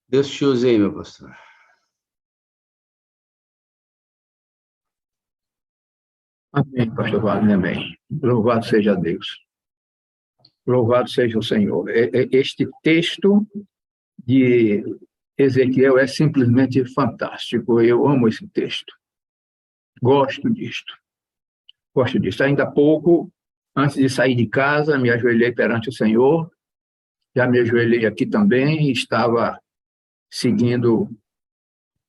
Deus te use aí, meu pastor. Amém, pastor Wagner, amém. Louvado seja Deus. Louvado seja o Senhor. Este texto de Ezequiel é simplesmente fantástico. Eu amo esse texto. Gosto disto. Gosto disso. Ainda há pouco, antes de sair de casa, me ajoelhei perante o Senhor. Já me ajoelhei aqui também. Estava seguindo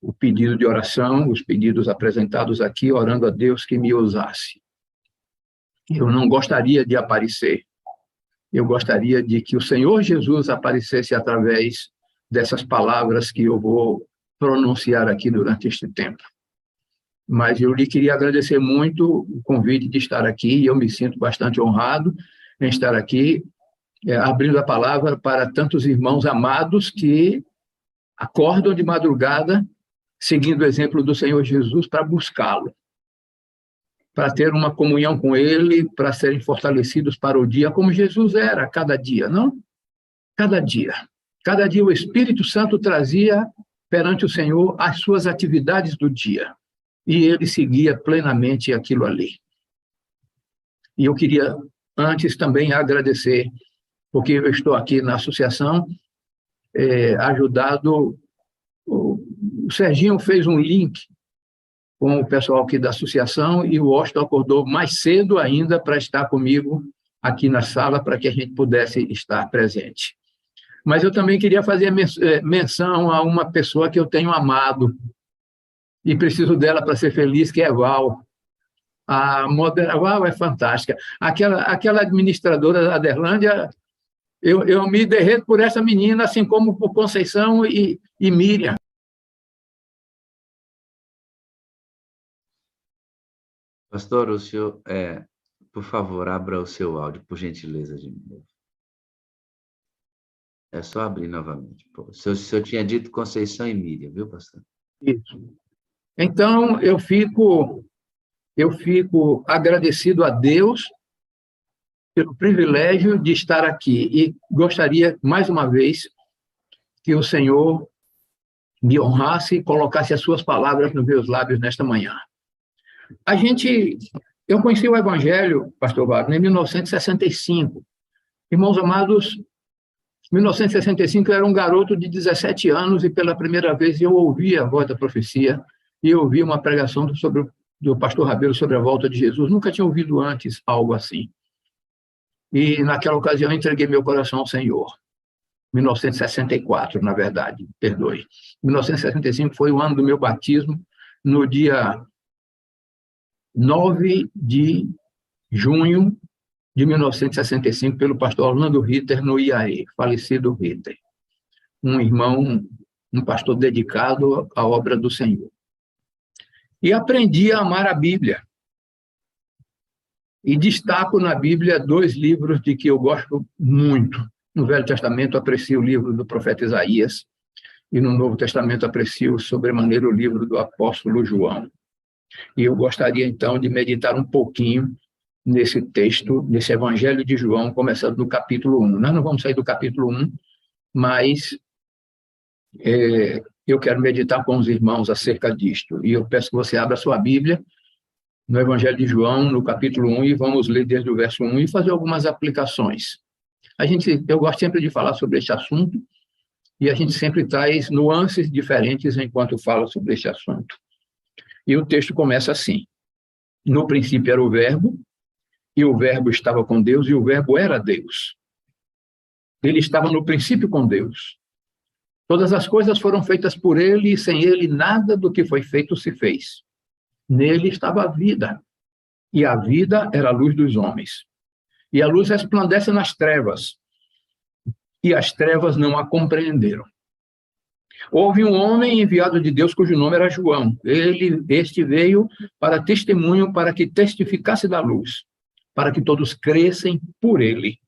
o pedido de oração, os pedidos apresentados aqui, orando a Deus que me usasse. Eu não gostaria de aparecer. Eu gostaria de que o Senhor Jesus aparecesse através dessas palavras que eu vou pronunciar aqui durante este tempo. Mas eu lhe queria agradecer muito o convite de estar aqui, e eu me sinto bastante honrado em estar aqui, abrindo a palavra para tantos irmãos amados que acordam de madrugada, seguindo o exemplo do Senhor Jesus, para buscá-lo, para ter uma comunhão com Ele, para serem fortalecidos para o dia, como Jesus era, cada dia, não? Cada dia. Cada dia o Espírito Santo trazia perante o Senhor as suas atividades do dia, e ele seguia plenamente aquilo ali. E eu queria, antes, também agradecer, porque eu estou aqui na associação, ajudado. O Serginho fez um link com o pessoal aqui da associação, e o Washington acordou mais cedo ainda para estar comigo aqui na sala, para que a gente pudesse estar presente. Mas eu também queria fazer menção a uma pessoa que eu tenho amado, e preciso dela para ser feliz, que é Val. A Val é fantástica. Aquela administradora da Aderlândia, eu me derreto por essa menina, assim como por Conceição e Miriam. Pastor, o senhor, por favor, abra o seu áudio, por gentileza, de novo. É só abrir novamente. O senhor tinha dito Conceição e Miriam, viu, pastor? Isso. Então, eu fico agradecido a Deus pelo privilégio de estar aqui, e gostaria, mais uma vez, que o Senhor me honrasse e colocasse as suas palavras nos meus lábios nesta manhã. Eu conheci o Evangelho, pastor Wagner, em 1965. Irmãos amados, em 1965 eu era um garoto de 17 anos, e pela primeira vez eu ouvi a voz da profecia, e eu ouvi uma pregação do pastor Rabelo sobre a volta de Jesus. Nunca tinha ouvido antes algo assim. E naquela ocasião eu entreguei meu coração ao Senhor. 1964, na verdade, perdoe. 1965 foi o ano do meu batismo, no dia 9 de junho de 1965, pelo pastor Orlando Ritter, no IAE, falecido Ritter. Um irmão, um pastor dedicado à obra do Senhor. E aprendi a amar a Bíblia. E destaco na Bíblia 2 livros de que eu gosto muito. No Velho Testamento, aprecio o livro do profeta Isaías, e no Novo Testamento, aprecio sobremaneira o livro do apóstolo João. E eu gostaria, então, de meditar um pouquinho nesse texto, nesse Evangelho de João, começando do capítulo 1. Nós não vamos sair do capítulo 1, mas eu quero meditar com os irmãos acerca disto. E eu peço que você abra a sua Bíblia no Evangelho de João, no capítulo 1, e vamos ler desde o verso 1 e fazer algumas aplicações. Eu gosto sempre de falar sobre este assunto, e a gente sempre traz nuances diferentes enquanto fala sobre este assunto. E o texto começa assim: no princípio era o Verbo, e o Verbo estava com Deus, e o Verbo era Deus. Ele estava no princípio com Deus. Todas as coisas foram feitas por ele, e sem ele nada do que foi feito se fez. Nele estava a vida, e a vida era a luz dos homens. E a luz resplandece nas trevas, e as trevas não a compreenderam. Houve um homem enviado de Deus, cujo nome era João. Este veio para testemunho, para que testificasse da luz, para que todos crescem por ele.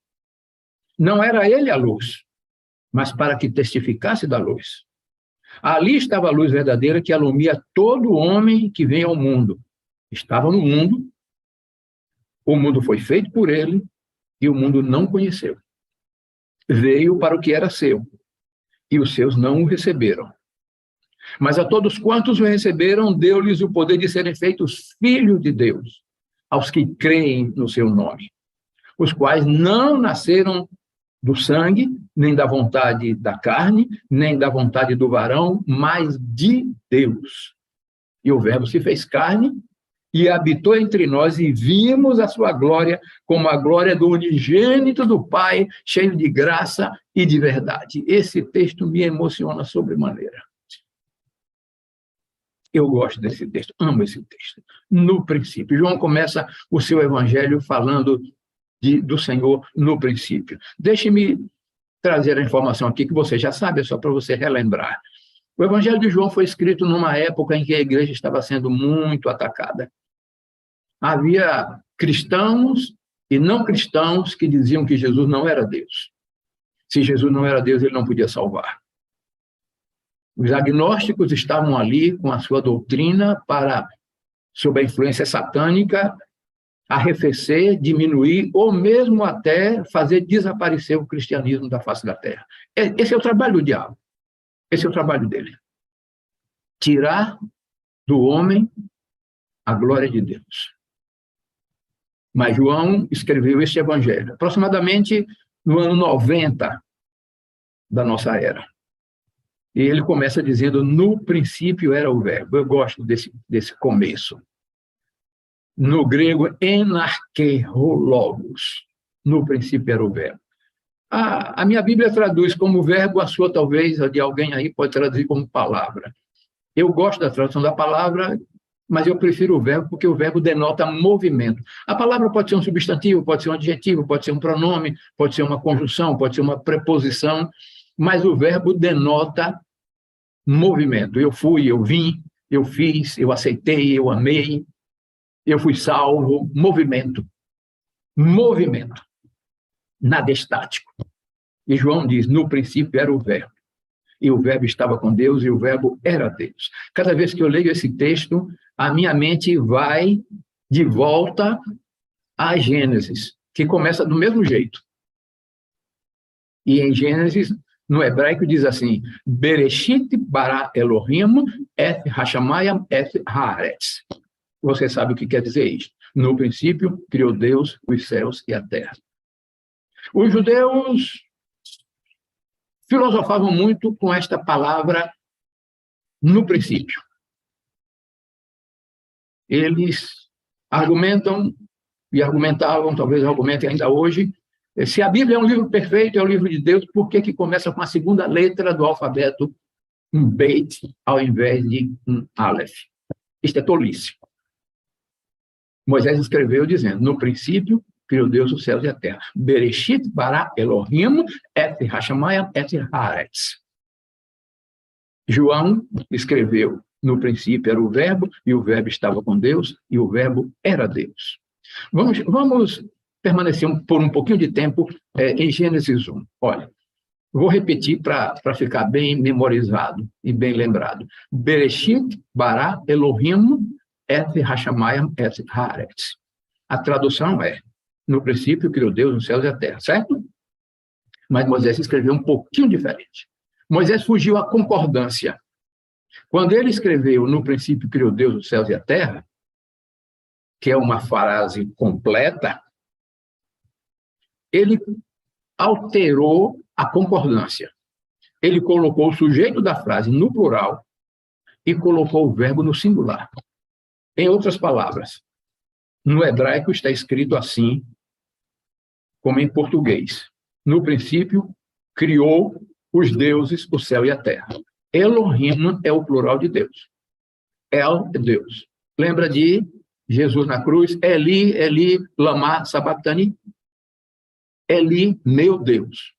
Não era ele a luz, mas para que testificasse da luz. Ali estava a luz verdadeira, que alumia todo homem que vem ao mundo. Estava no mundo, o mundo foi feito por ele, e o mundo não conheceu. Veio para o que era seu, e os seus não o receberam. Mas a todos quantos o receberam, deu-lhes o poder de serem feitos filhos de Deus, aos que creem no seu nome, os quais não nasceram do sangue, nem da vontade da carne, nem da vontade do varão, mas de Deus. E o Verbo se fez carne e habitou entre nós, e vimos a sua glória como a glória do unigênito do Pai, cheio de graça e de verdade. Esse texto me emociona sobremaneira. Eu gosto desse texto, amo esse texto. No princípio, João começa o seu evangelho falando do Senhor no princípio. Deixe-me trazer a informação aqui que você já sabe, é só para você relembrar. O evangelho de João foi escrito numa época em que a igreja estava sendo muito atacada. Havia cristãos e não cristãos que diziam que Jesus não era Deus. Se Jesus não era Deus, ele não podia salvar. Os agnósticos estavam ali com a sua doutrina para, sob a influência satânica, arrefecer, diminuir ou mesmo até fazer desaparecer o cristianismo da face da terra. Esse é o trabalho do diabo. Esse é o trabalho dele. Tirar do homem a glória de Deus. Mas João escreveu este evangelho aproximadamente no ano 90 da nossa era. E ele começa dizendo, no princípio era o Verbo. Eu gosto desse começo. No grego, enarkerologos. No princípio era o Verbo. A minha Bíblia traduz como verbo, a sua talvez, a de alguém aí pode traduzir como palavra. Eu gosto da tradução da palavra, mas eu prefiro o verbo porque o verbo denota movimento. A palavra pode ser um substantivo, pode ser um adjetivo, pode ser um pronome, pode ser uma conjunção, pode ser uma preposição, mas o verbo denota movimento. Eu fui, eu vim, eu fiz, eu aceitei, eu amei, eu fui salvo. Movimento. Movimento. Nada estático. E João diz, no princípio era o Verbo. E o Verbo estava com Deus, e o Verbo era Deus. Cada vez que eu leio esse texto, a minha mente vai de volta a Gênesis, que começa do mesmo jeito. E em Gênesis, no hebraico, diz assim, Bereshit bara Elohim et hashamayim et haaretz. Você sabe o que quer dizer isso. No princípio, criou Deus os céus e a terra. Os judeus filosofavam muito com esta palavra no princípio. Eles argumentam e argumentavam, talvez argumentem ainda hoje, se a Bíblia é um livro perfeito, é o livro de Deus, por que começa com a segunda letra do alfabeto, um Beit, ao invés de um Aleph? Isto é tolice. Moisés escreveu dizendo, no princípio, criou Deus os céus e a terra. Bereshit bara Elohim et hashamayim et haaretz. João escreveu, no princípio era o Verbo, e o Verbo estava com Deus, e o Verbo era Deus. Vamos permanecer por um pouquinho de tempo em Gênesis 1. Olha, vou repetir para ficar bem memorizado e bem lembrado. Bereshit bara Elohim et hashamayim et haaretz. A tradução é, no princípio criou Deus os céus e a terra, certo? Mas Moisés escreveu um pouquinho diferente. Moisés fugiu à concordância. Quando ele escreveu, no princípio criou Deus os céus e a terra, que é uma frase completa, ele alterou a concordância. Ele colocou o sujeito da frase no plural e colocou o verbo no singular. Em outras palavras, no hebraico está escrito assim, como em português. No princípio, criou os deuses, o céu e a terra. Elohim é o plural de Deus. El é Deus. Lembra de Jesus na cruz? Eli, Eli, lama sabachthani. Eli, meu Deus.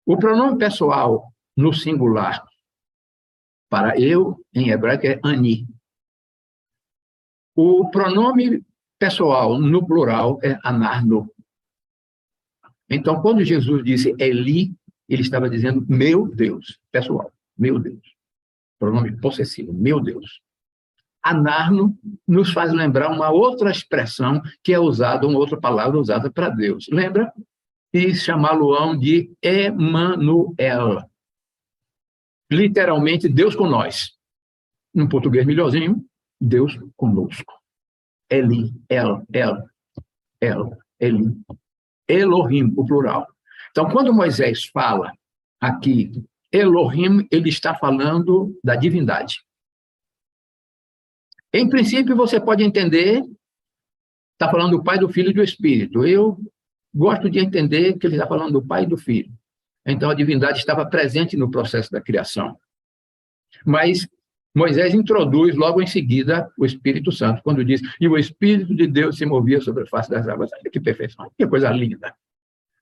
O pronome pessoal no singular para eu, em hebraico, é ani. O pronome pessoal no plural é anarno. Então, quando Jesus disse Eli, ele estava dizendo meu Deus, pessoal, meu Deus. Pronome possessivo, meu Deus. Anarno nos faz lembrar uma outra expressão que é usada, uma outra palavra usada para Deus. Lembra? e chamá-lo-ão de Emanuel. Literalmente, Deus com nós. No português melhorzinho, Deus conosco. Eli, Eli. Elohim, o plural. Então, quando Moisés fala aqui, Elohim, ele está falando da divindade. Em princípio, você pode entender, está falando do Pai, do Filho e do Espírito. Eu gosto de entender que ele está falando do Pai e do Filho. Então, a divindade estava presente no processo da criação. Mas Moisés introduz logo em seguida o Espírito Santo, quando diz, e o Espírito de Deus se movia sobre a face das águas. Olha que perfeição, que coisa linda.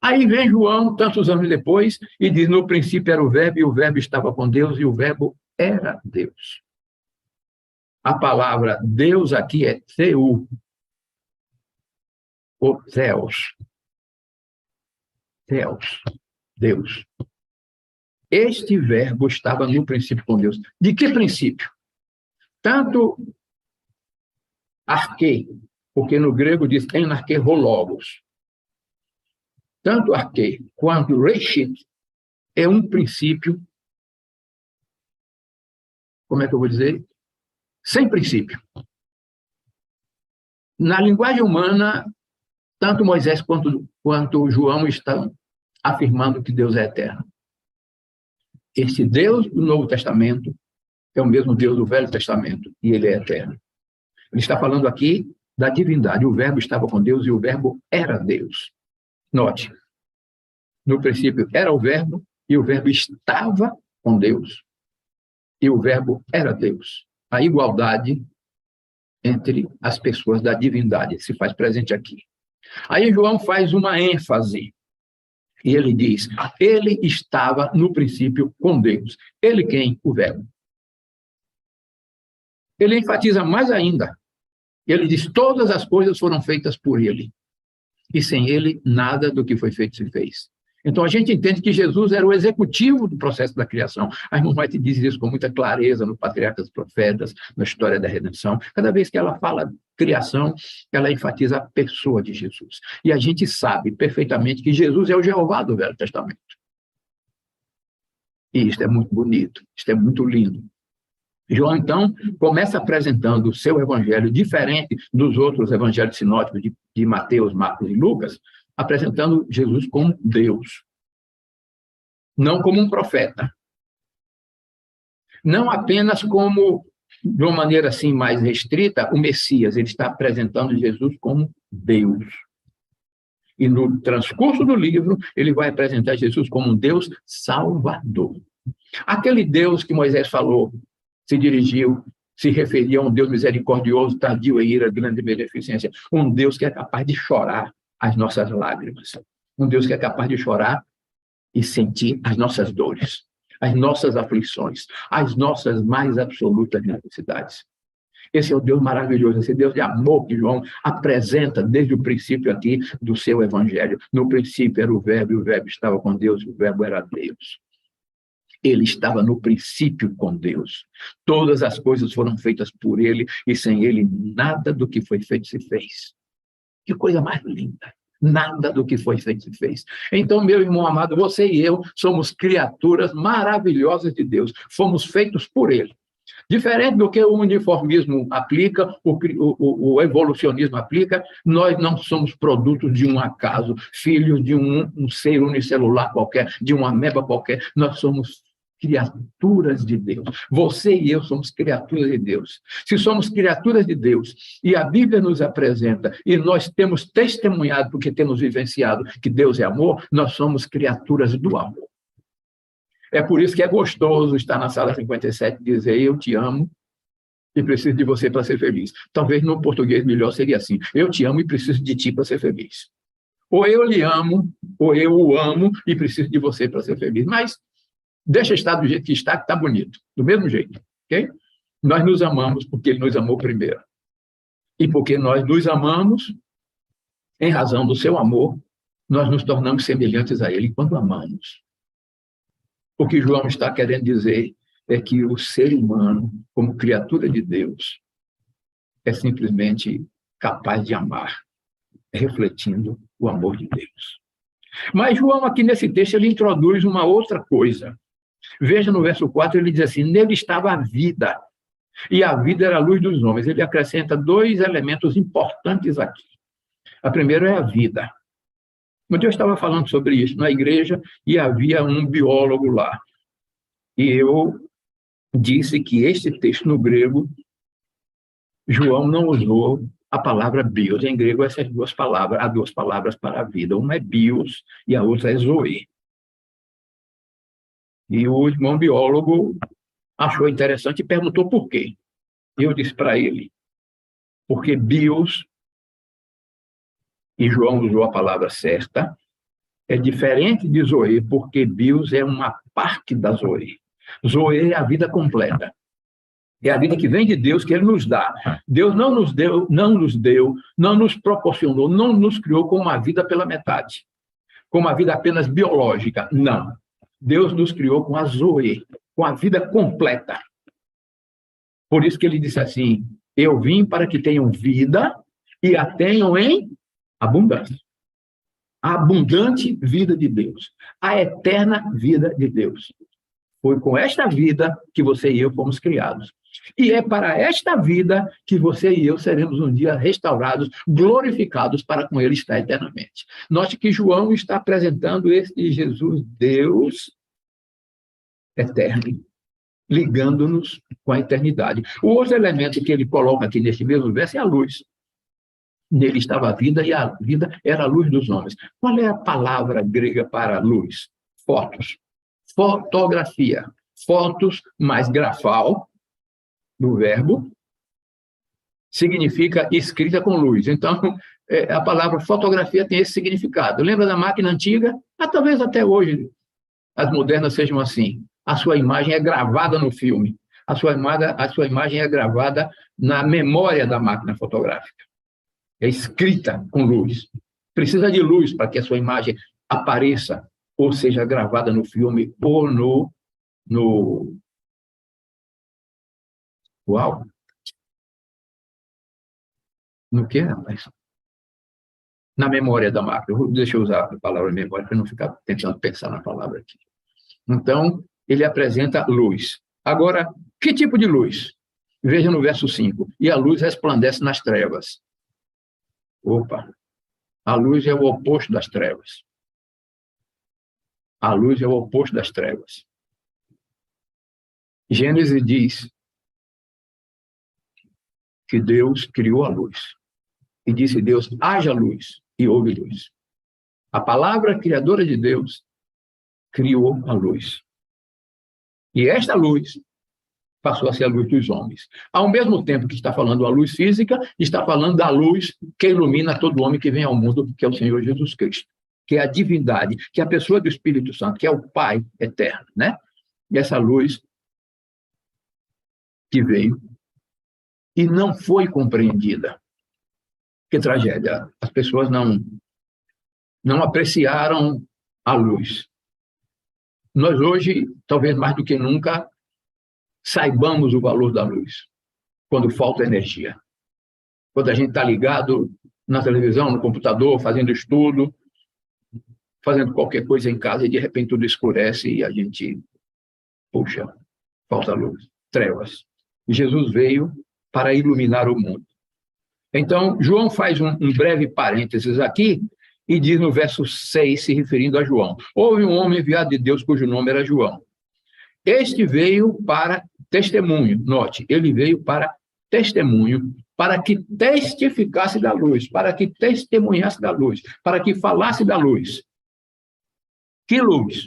Aí vem João, tantos anos depois, e diz, no princípio era o Verbo, e o Verbo estava com Deus, e o Verbo era Deus. A palavra Deus aqui é Theou, ou Theos. Theos, Deus. Este verbo estava no princípio com Deus. De que princípio? Tanto arque, porque no grego diz enarque rologos. Tanto arque quanto reshit é um princípio, como é que eu vou dizer? Sem princípio. Na linguagem humana, tanto Moisés quanto João estão afirmando que Deus é eterno. Esse Deus do Novo Testamento é o mesmo Deus do Velho Testamento, e ele é eterno. Ele está falando aqui da divindade. O Verbo estava com Deus e o Verbo era Deus. Note, no princípio era o Verbo e o Verbo estava com Deus e o Verbo era Deus. A igualdade entre as pessoas da divindade se faz presente aqui. Aí João faz uma ênfase. E ele diz, ele estava no princípio com Deus. Ele quem? O Verbo. Ele enfatiza mais ainda. Ele diz, todas as coisas foram feitas por ele. E sem ele, nada do que foi feito se fez. Então, a gente entende que Jesus era o executivo do processo da criação. A irmã White diz isso com muita clareza no Patriarcas e Profetas, na história da redenção. Cada vez que ela fala criação, ela enfatiza a pessoa de Jesus. E a gente sabe perfeitamente que Jesus é o Jeová do Velho Testamento. E isto é muito bonito, isto é muito lindo. João, então, começa apresentando o seu evangelho, diferente dos outros evangelhos sinóticos de Mateus, Marcos e Lucas, apresentando Jesus como Deus, não como um profeta. Não apenas como, de uma maneira assim mais restrita, o Messias. Ele está apresentando Jesus como Deus. E no transcurso do livro, ele vai apresentar Jesus como um Deus salvador. Aquele Deus que Moisés falou, se referia a um Deus misericordioso, tardio em ira, grande beneficência. Um Deus que é capaz de chorar as nossas lágrimas. Um Deus que é capaz de chorar e sentir as nossas dores, as nossas aflições, as nossas mais absolutas necessidades. Esse é o Deus maravilhoso, esse Deus de amor que João apresenta desde o princípio aqui do seu evangelho. No princípio era o Verbo, e o Verbo estava com Deus, e o Verbo era Deus. Ele estava no princípio com Deus. Todas as coisas foram feitas por ele, e sem ele nada do que foi feito se fez. Que coisa mais linda. Nada do que foi feito se fez. Então, meu irmão amado, você e eu somos criaturas maravilhosas de Deus. Fomos feitos por ele. Diferente do que o uniformismo aplica, o evolucionismo aplica, nós não somos produtos de um acaso, filhos de um ser unicelular qualquer, de uma ameba qualquer. Nós somos criaturas de Deus. Você e eu somos criaturas de Deus. Se somos criaturas de Deus e a Bíblia nos apresenta e nós temos testemunhado, porque temos vivenciado que Deus é amor, nós somos criaturas do amor. É por isso que é gostoso estar na sala 57 e dizer, eu te amo e preciso de você para ser feliz. Talvez no português melhor seria assim, eu te amo e preciso de ti para ser feliz. Ou eu lhe amo, ou eu o amo e preciso de você para ser feliz. Mas deixa estar do jeito que está bonito, do mesmo jeito, ok? Nós nos amamos porque ele nos amou primeiro. E porque nós nos amamos, em razão do seu amor, nós nos tornamos semelhantes a ele quando amamos. O que João está querendo dizer é que o ser humano, como criatura de Deus, é simplesmente capaz de amar, refletindo o amor de Deus. Mas João, aqui nesse texto, ele introduz uma outra coisa. Veja no verso 4, ele diz assim, nele estava a vida, e a vida era a luz dos homens. Ele acrescenta dois elementos importantes aqui. A primeira é a vida. Quando eu estava falando sobre isso na igreja, e havia um biólogo lá, e eu disse que este texto no grego, João não usou a palavra bios. Em grego, essas duas palavras, há duas palavras para a vida. Uma é bios e a outra é zoe. E o irmão biólogo achou interessante e perguntou por quê. E eu disse para ele, porque bios, e João usou a palavra certa, é diferente de zoe, porque bios é uma parte da zoe. Zoe é a vida completa. É a vida que vem de Deus, que Ele nos dá. Deus não nos deu, não nos proporcionou, não nos criou com uma vida pela metade, com uma vida apenas biológica. Não. Deus nos criou com a zoe, com a vida completa. Por isso que Ele disse assim, eu vim para que tenham vida e a tenham em abundância. A abundante vida de Deus. A eterna vida de Deus. Foi com esta vida que você e eu fomos criados. E é para esta vida que você e eu seremos um dia restaurados, glorificados para com Ele estar eternamente. Note que João está apresentando este Jesus, Deus eterno, ligando-nos com a eternidade. O outro elemento que ele coloca aqui neste mesmo verso é a luz. Nele estava a vida e a vida era a luz dos homens. Qual é a palavra grega para luz? Fotos. Fotografia. Fotos mais grafal, do verbo, significa escrita com luz. Então, a palavra fotografia tem esse significado. Lembra da máquina antiga? Talvez até hoje as modernas sejam assim. A sua imagem é gravada no filme. A sua imagem é gravada na memória da máquina fotográfica. É escrita com luz. Precisa de luz para que a sua imagem apareça, ou seja gravada no filme, ou no Uau! No que, rapaz? Na memória da máquina. Deixa eu usar a palavra memória para não ficar tentando pensar na palavra aqui. Então, ele apresenta luz. Agora, que tipo de luz? Veja no verso 5. E a luz resplandece nas trevas. Opa! A luz é o oposto das trevas. A luz é o oposto das trevas. Gênesis diz que Deus criou a luz. E disse Deus, haja luz, e houve luz. A palavra criadora de Deus criou a luz. E esta luz passou a ser a luz dos homens. Ao mesmo tempo que está falando a luz física, está falando da luz que ilumina todo homem que vem ao mundo, que é o Senhor Jesus Cristo, que é a divindade, que é a pessoa do Espírito Santo, que é o Pai eterno, né? E essa luz que veio e não foi compreendida. Que tragédia! As pessoas não apreciaram a luz. Nós hoje, talvez mais do que nunca, saibamos o valor da luz, quando falta energia. Quando a gente está ligado na televisão, no computador, fazendo estudo, fazendo qualquer coisa em casa, e de repente tudo escurece e a gente, puxa, falta luz, trevas. E Jesus veio para iluminar o mundo. Então, João faz um breve parênteses aqui e diz no verso 6, se referindo a João, houve um homem enviado de Deus cujo nome era João. Este veio para testemunho, note, ele veio para testemunho, para que testificasse da luz, para que testemunhasse da luz, para que falasse da luz. Que luz?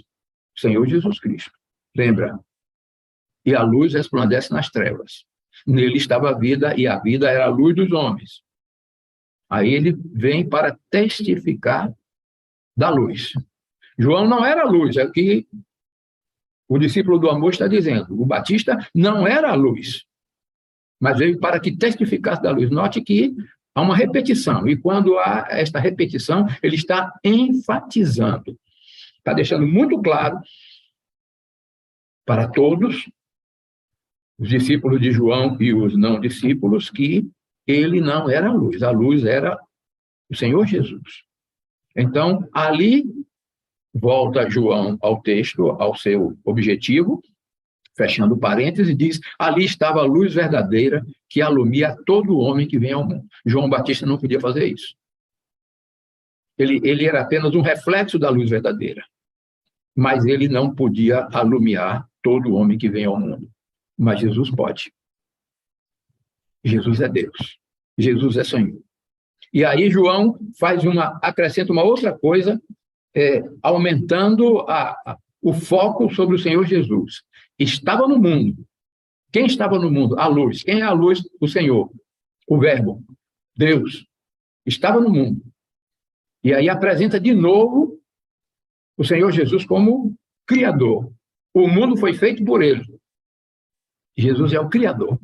O Senhor Jesus Cristo. Lembra? E a luz resplandece nas trevas. Nele estava a vida, e a vida era a luz dos homens. Aí ele vem para testificar da luz. João não era a luz, é o que o discípulo do amor está dizendo. O Batista não era a luz, mas veio para que testificasse da luz. Note que há uma repetição, e quando há esta repetição, ele está enfatizando. Está deixando muito claro para todos, os discípulos de João e os não discípulos, que ele não era a luz era o Senhor Jesus. Então, ali volta João ao texto, ao seu objetivo, fechando parênteses, diz: ali estava a luz verdadeira que alumia todo homem que vem ao mundo. João Batista não podia fazer isso. Ele era apenas um reflexo da luz verdadeira, mas ele não podia alumiar todo homem que vem ao mundo. Mas Jesus pode. Jesus é Deus. Jesus é Senhor. E aí João acrescenta uma outra coisa, aumentando o foco sobre o Senhor Jesus. Estava no mundo. Quem estava no mundo? A luz. Quem é a luz? O Senhor. O Verbo. Deus. Estava no mundo. E aí apresenta de novo o Senhor Jesus como Criador. O mundo foi feito por ele. Jesus é o Criador.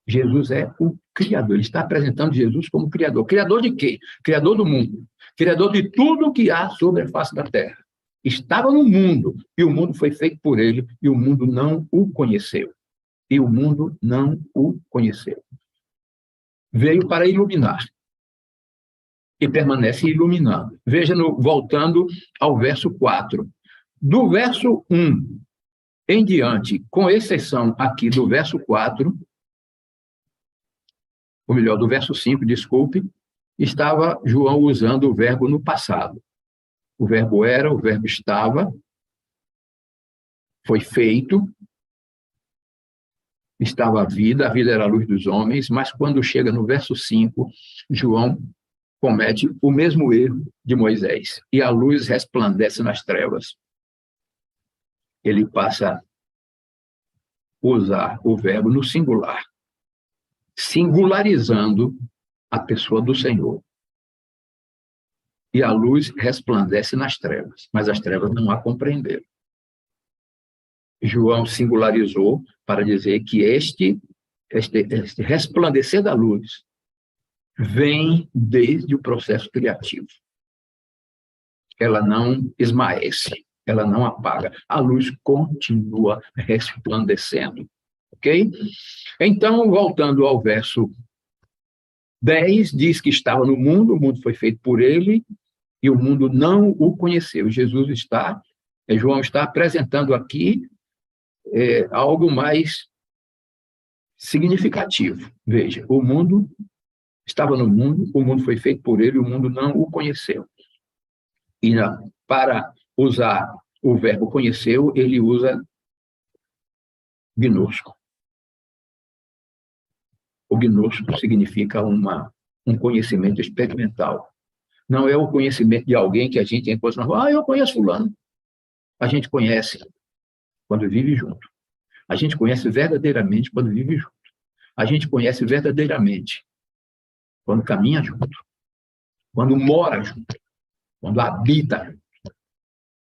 Jesus é o Criador. Ele está apresentando Jesus como Criador. Criador de quê? Criador do mundo. Criador de tudo que há sobre a face da terra. Estava no mundo, e o mundo foi feito por ele, e o mundo não o conheceu. E o mundo não o conheceu. Veio para iluminar. E permanece iluminando. Veja, voltando ao verso 4. Do verso 1 em diante, com exceção aqui do verso 4, ou melhor, do verso 5, desculpe, estava João usando o verbo no passado. O verbo era, o verbo estava, foi feito, estava a vida era a luz dos homens, mas quando chega no verso 5, João comete o mesmo erro de Moisés, e a luz resplandece nas trevas. Ele passa a usar o verbo no singular, singularizando a pessoa do Senhor. E a luz resplandece nas trevas, mas as trevas não a compreenderam. João singularizou para dizer que este resplandecer da luz vem desde o processo criativo. Ela não esmaece, ela não apaga. A luz continua resplandecendo. Ok? Então, voltando ao verso 10, diz que estava no mundo, o mundo foi feito por ele, e o mundo não o conheceu. João está apresentando aqui algo mais significativo. Veja, o mundo estava no mundo, o mundo foi feito por ele, o mundo não o conheceu. E para usar o verbo conheceu, ele usa gnosco. O gnosco significa um conhecimento experimental. Não é o conhecimento de alguém que a gente encontra na rua. Eu conheço fulano. A gente conhece quando vive junto. A gente conhece verdadeiramente quando vive junto. A gente conhece verdadeiramente quando caminha junto, quando mora junto, quando habita junto.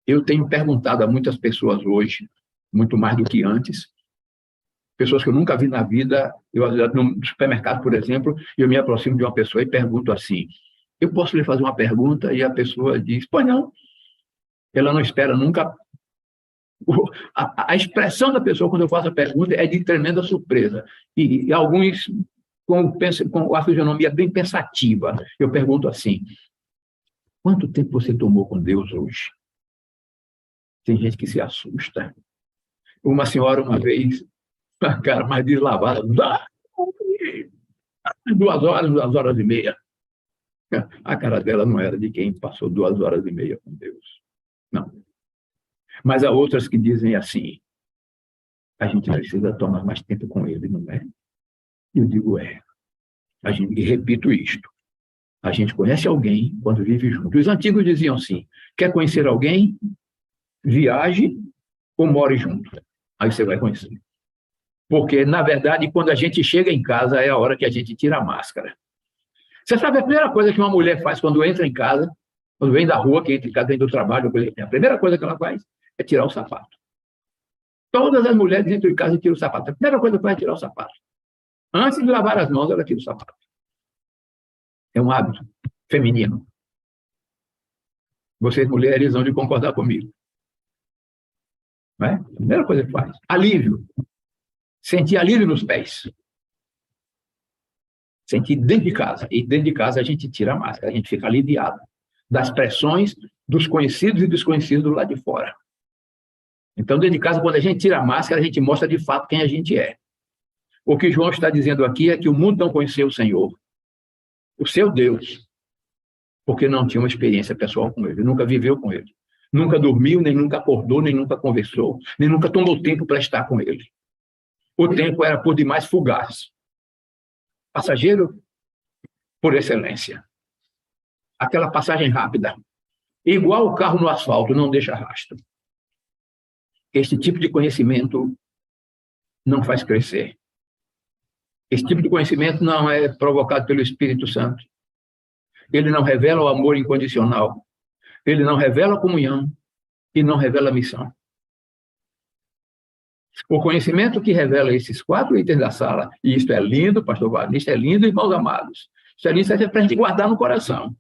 Eu tenho perguntado a muitas pessoas hoje, muito mais do que antes, pessoas que eu nunca vi na vida, eu no supermercado, por exemplo, eu me aproximo de uma pessoa e pergunto assim: eu posso lhe fazer uma pergunta? E a pessoa diz: pois não. Ela não espera nunca. A expressão da pessoa quando eu faço a pergunta é de tremenda surpresa. E alguns com a fisionomia bem pensativa. Eu pergunto assim: quanto tempo você tomou com Deus hoje? Tem gente que se assusta. Uma senhora, uma vez, a cara mais deslavada, 2 horas e meia. A cara dela não era de quem passou 2 horas e meia com Deus. Não. Mas há outras que dizem assim: a gente precisa tomar mais tempo com ele, não é? Eu digo: e repito isto: a gente conhece alguém quando vive junto. Os antigos diziam assim: quer conhecer alguém? Viaje ou more junto. Aí você vai conhecer. Porque, na verdade, quando a gente chega em casa, é a hora que a gente tira a máscara. Você sabe a primeira coisa que uma mulher faz quando entra em casa, quando vem da rua, que entra em casa, vem do trabalho, a primeira coisa que ela faz é tirar o sapato. Todas as mulheres entram em casa e tiram o sapato. A primeira coisa que faz é tirar o sapato. Antes de lavar as mãos, ela tira o sapato. É um hábito feminino. Vocês, mulheres, vão de concordar comigo. Não é? A primeira coisa que faz. Alívio. Sentir alívio nos pés. Sentir dentro de casa. E dentro de casa a gente tira a máscara, a gente fica aliviado das pressões dos conhecidos e desconhecidos do lado de fora. Então, dentro de casa, quando a gente tira a máscara, a gente mostra de fato quem a gente é. O que João está dizendo aqui é que o mundo não conheceu o Senhor, o seu Deus, porque não tinha uma experiência pessoal com ele, nunca viveu com ele. Nunca dormiu, nem nunca acordou, nem nunca conversou, nem nunca tomou tempo para estar com ele. O tempo era por demais fugaz. Passageiro por excelência. Aquela passagem rápida. Igual o carro no asfalto, não deixa rastro. Este tipo de conhecimento não faz crescer. Esse tipo de conhecimento não é provocado pelo Espírito Santo. Ele não revela o amor incondicional. Ele não revela a comunhão e não revela a missão. O conhecimento que revela esses 4 itens da sala, e isto é lindo, pastor Wagner, isto é lindo, irmãos amados, isso é lindo, isso é para a gente guardar no coração.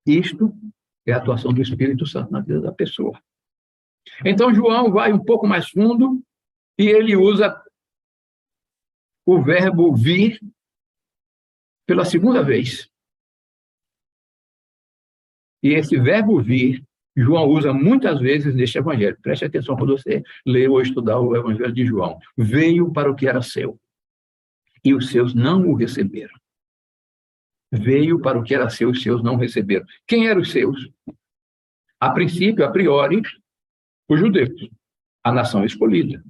Isto é a atuação do Espírito Santo na vida da pessoa. Então, João vai um pouco mais fundo e ele usa o verbo vir pela segunda vez. E esse verbo vir, João usa muitas vezes neste evangelho. Preste atenção quando você lê ou estudar o evangelho de João. Veio para o que era seu, e os seus não o receberam. Veio para o que era seu, os seus não receberam. Quem eram os seus? A princípio, a priori, os judeus, a nação escolhida,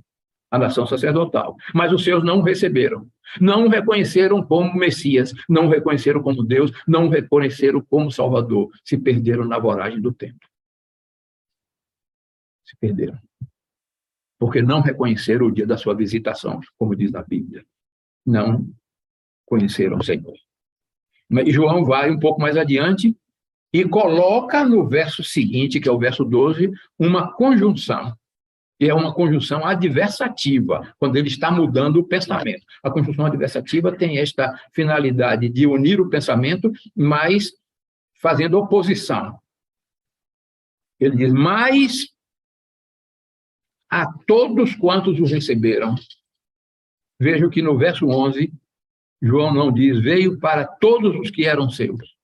a nação sacerdotal. Mas os seus não o receberam. Não o reconheceram como Messias, não o reconheceram como Deus, não o reconheceram como Salvador. Se perderam na voragem do tempo. Se perderam. Porque não reconheceram o dia da sua visitação, como diz na Bíblia. Não conheceram o Senhor. Mas João vai um pouco mais adiante e coloca no verso seguinte, que é o verso 12, uma conjunção. E é uma conjunção adversativa, quando ele está mudando o pensamento. A conjunção adversativa tem esta finalidade de unir o pensamento, mas fazendo oposição. Ele diz, mas a todos quantos o receberam. Veja que no verso 11, João não diz, veio para todos os que eram seus.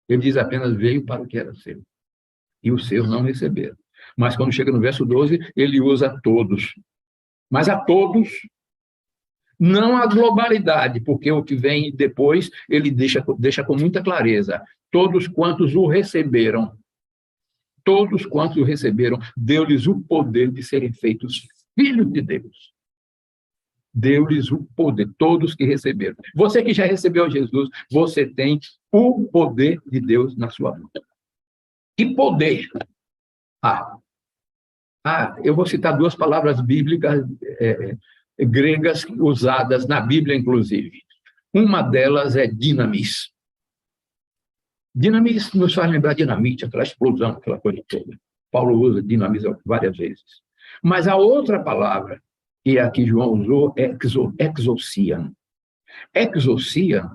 Ele diz apenas, veio para o que era seu. E os seus não receberam. Mas quando chega no verso 12, ele usa todos. Mas a todos, não a globalidade, porque o que vem depois, ele deixa com muita clareza. Todos quantos o receberam, todos quantos o receberam, deu-lhes o poder de serem feitos filhos de Deus. Deu-lhes o poder, todos que receberam. Você que já recebeu Jesus, você tem o poder de Deus na sua vida. Que poder? Eu vou citar 2 palavras bíblicas gregas usadas na Bíblia, inclusive. Uma delas é dinamis. Dinamis nos faz lembrar dinamite, aquela explosão, aquela coisa toda. Paulo usa dinamis várias vezes. Mas a outra palavra, que a que João usou, é exousia. Exousia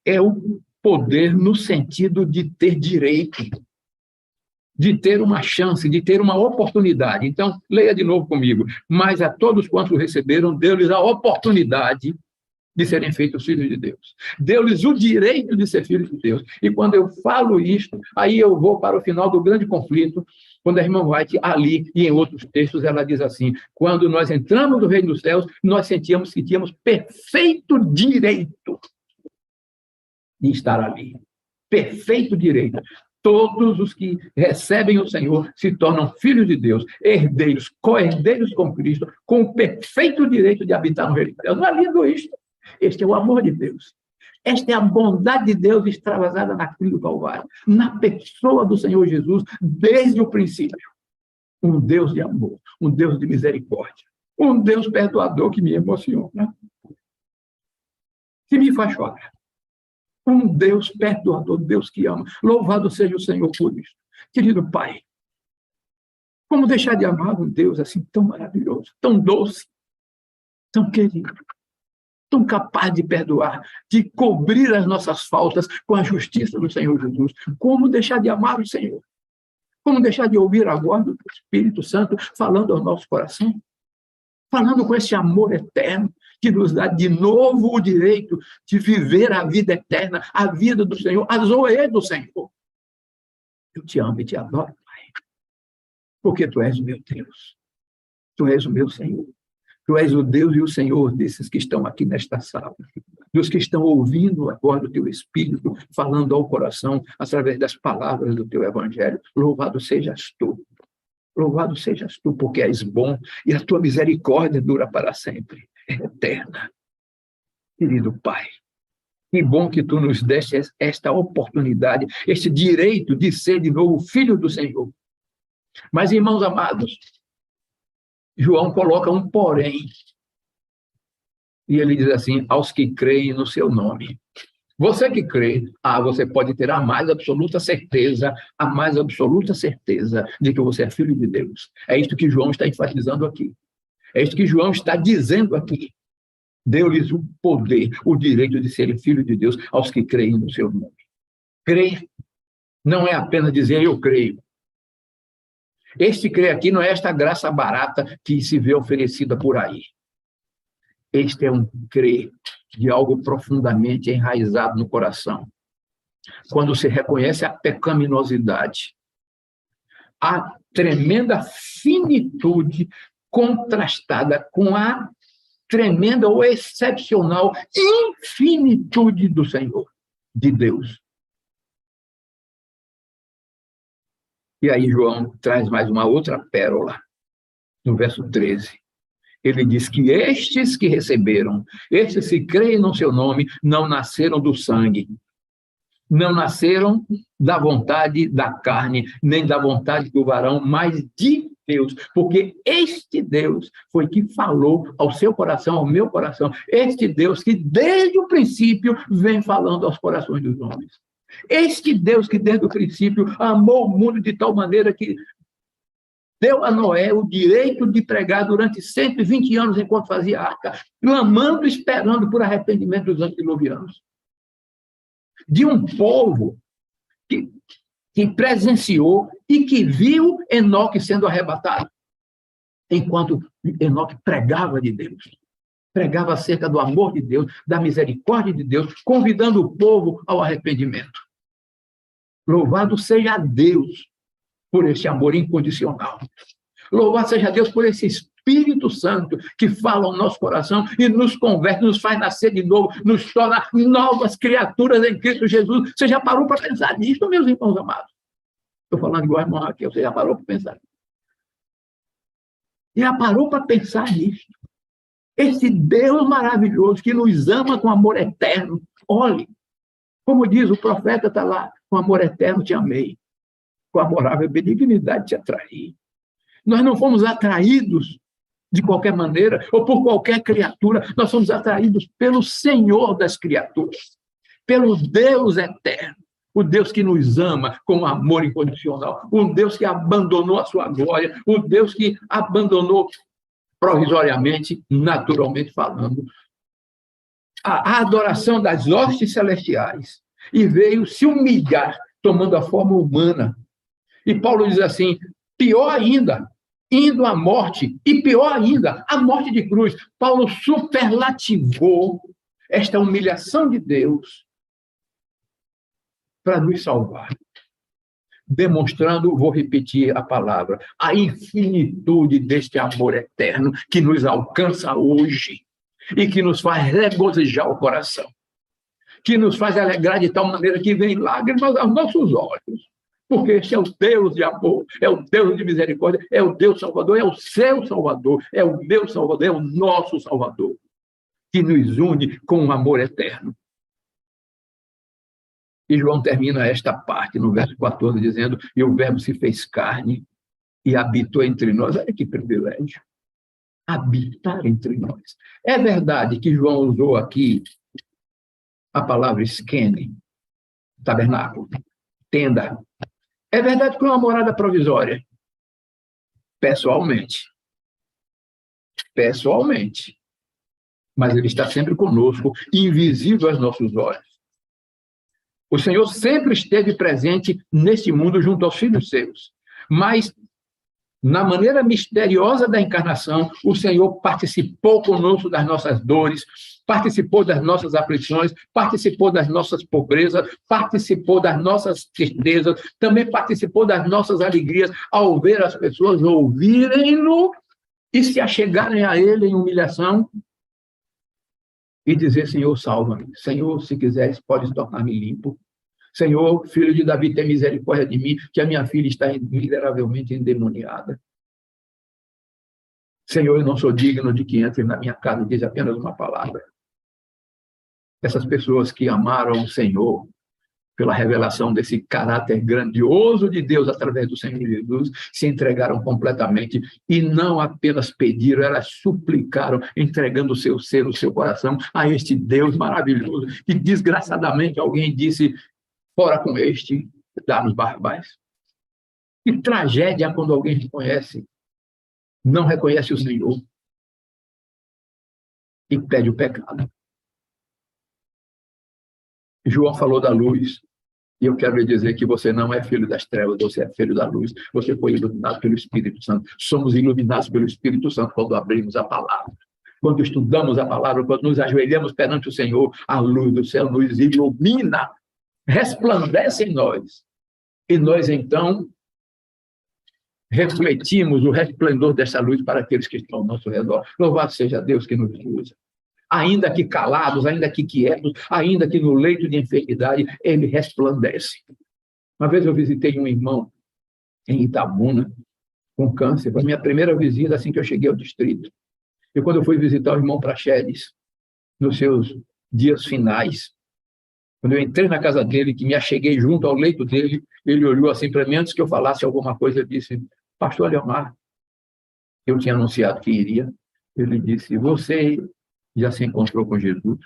é o poder no sentido de ter direito, de ter uma chance, de ter uma oportunidade. Então, leia de novo comigo. Mas a todos quantos receberam, deu-lhes a oportunidade de serem feitos filhos de Deus. Deu-lhes o direito de ser filhos de Deus. E quando eu falo isto, aí eu vou para o final do grande conflito, quando a irmã White, ali e em outros textos, ela diz assim, quando nós entramos no reino dos céus, nós sentíamos que tínhamos perfeito direito de estar ali. Perfeito direito. Todos os que recebem o Senhor se tornam filhos de Deus, herdeiros, co-herdeiros com Cristo, com o perfeito direito de habitar no reino de Deus. Não é lindo isto? Este é o amor de Deus. Esta é a bondade de Deus extravasada na cruz do Calvário, na pessoa do Senhor Jesus, desde o princípio. Um Deus de amor, um Deus de misericórdia, um Deus perdoador que me emociona, que me faz chorar. Um Deus perdoador, Deus que ama. Louvado seja o Senhor por isso. Querido Pai, como deixar de amar um Deus assim tão maravilhoso, tão doce, tão querido, tão capaz de perdoar, de cobrir as nossas faltas com a justiça do Senhor Jesus? Como deixar de amar o Senhor? Como deixar de ouvir agora do Espírito Santo falando ao nosso coração? Falando com esse amor eterno, que nos dá de novo o direito de viver a vida eterna, a vida do Senhor, a zoe do Senhor. Eu te amo e te adoro, Pai, porque Tu és o meu Deus. Tu és o meu Senhor. Tu és o Deus e o Senhor desses que estão aqui nesta sala, dos que estão ouvindo agora o Teu Espírito, falando ao coração, através das palavras do Teu Evangelho. Louvado sejas Tu. Louvado sejas Tu, porque és bom e a Tua misericórdia dura para sempre, é eterna. Querido Pai, que bom que Tu nos deste esta oportunidade, este direito de ser de novo filho do Senhor. Mas, irmãos amados, João coloca um porém. E ele diz assim, aos que creem no seu nome. Você que crê, você pode ter a mais absoluta certeza de que você é filho de Deus. É isto que João está enfatizando aqui. É isto que João está dizendo aqui. Deu-lhes o poder, o direito de serem filhos de Deus aos que creem no seu nome. Crer não é apenas dizer eu creio. Este crer aqui não é esta graça barata que se vê oferecida por aí. Este é um crer de algo profundamente enraizado no coração. Quando se reconhece a pecaminosidade, a tremenda finitude contrastada com a tremenda ou excepcional infinitude do Senhor, de Deus. E aí João traz mais uma outra pérola, no verso 13. Ele diz que estes que receberam, estes que creem no seu nome, não nasceram do sangue, não nasceram da vontade da carne, nem da vontade do varão, mas de Deus, porque este Deus foi que falou ao seu coração, ao meu coração, este Deus que desde o princípio vem falando aos corações dos homens. Este Deus que desde o princípio amou o mundo de tal maneira que deu a Noé o direito de pregar durante 120 anos enquanto fazia arca, clamando e esperando por arrependimento dos antediluvianos. De um povo que presenciou e que viu Enoque sendo arrebatado, enquanto Enoque pregava de Deus, pregava acerca do amor de Deus, da misericórdia de Deus, convidando o povo ao arrependimento. Louvado seja Deus por esse amor incondicional. Louvado seja Deus por esse Espírito Santo que fala ao nosso coração e nos converte, nos faz nascer de novo, nos torna novas criaturas em Cristo Jesus. Você já parou para pensar nisso, meus irmãos amados? Estou falando igual a irmão Raquel, você já parou para pensar? Já parou para pensar nisso? Esse Deus maravilhoso que nos ama com amor eterno. Olhe, como diz o profeta, está lá, com amor eterno te amei, com amorável benignidade te atraí. Nós não fomos atraídos de qualquer maneira ou por qualquer criatura, nós somos atraídos pelo Senhor das criaturas, pelo Deus eterno, o Deus que nos ama com amor incondicional, o Deus que abandonou a sua glória, o Deus que abandonou provisoriamente, naturalmente falando, a adoração das hostes celestiais e veio se humilhar, tomando a forma humana. E Paulo diz assim, pior ainda, indo à morte, e pior ainda, a morte de cruz. Paulo superlativou esta humilhação de Deus para nos salvar, demonstrando, vou repetir a palavra, a infinitude deste amor eterno que nos alcança hoje e que nos faz regozijar o coração, que nos faz alegrar de tal maneira que vem lágrimas aos nossos olhos, porque este é o Deus de amor, é o Deus de misericórdia, é o Deus Salvador, é o seu Salvador, é o meu Salvador, é o nosso Salvador, que nos une com um amor eterno. E João termina esta parte no verso 14, dizendo, e o verbo se fez carne e habitou entre nós. Olha que privilégio, habitar entre nós. É verdade que João usou aqui a palavra skene, tabernáculo, tenda. É verdade que é uma morada provisória. Pessoalmente. Mas ele está sempre conosco, invisível aos nossos olhos. O Senhor sempre esteve presente neste mundo junto aos filhos seus. Mas Na maneira misteriosa da encarnação, o Senhor participou conosco das nossas dores, participou das nossas aflições, participou das nossas pobrezas, participou das nossas tristezas, também participou das nossas alegrias, ao ver as pessoas ouvirem-no e se achegarem a Ele em humilhação e dizer: Senhor, salva-me. Senhor, se quiseres, podes tornar-me limpo. Senhor, filho de Davi, tem misericórdia de mim, que a minha filha está miseravelmente endemoniada. Senhor, eu não sou digno de que entre na minha casa, diz apenas uma palavra. Essas pessoas que amaram o Senhor pela revelação desse caráter grandioso de Deus através do Senhor Jesus, se entregaram completamente e não apenas pediram, elas suplicaram, entregando o seu ser, o seu coração a este Deus maravilhoso. E desgraçadamente alguém disse: fora com este, dá-nos Barrabás. Que tragédia quando alguém não reconhece o Senhor e pede o pecado. João falou da luz, e eu quero lhe dizer que você não é filho das trevas, você é filho da luz, você foi iluminado pelo Espírito Santo. Somos iluminados pelo Espírito Santo quando abrimos a palavra. Quando estudamos a palavra, quando nos ajoelhamos perante o Senhor, a luz do céu nos ilumina, resplandece em nós. E nós, então, refletimos o resplendor dessa luz para aqueles que estão ao nosso redor. Louvado seja Deus que nos usa. Ainda que calados, ainda que quietos, ainda que no leito de enfermidade, ele resplandece. Uma vez eu visitei um irmão em Itabuna, com câncer. Foi a minha primeira visita assim que eu cheguei ao distrito. E quando eu fui visitar o irmão Praxedes, nos seus dias finais, quando eu entrei na casa dele, que me acheguei junto ao leito dele, ele olhou assim para mim, antes que eu falasse alguma coisa, ele disse: Pastor Leomar, eu tinha anunciado que iria. Ele disse: você já se encontrou com Jesus?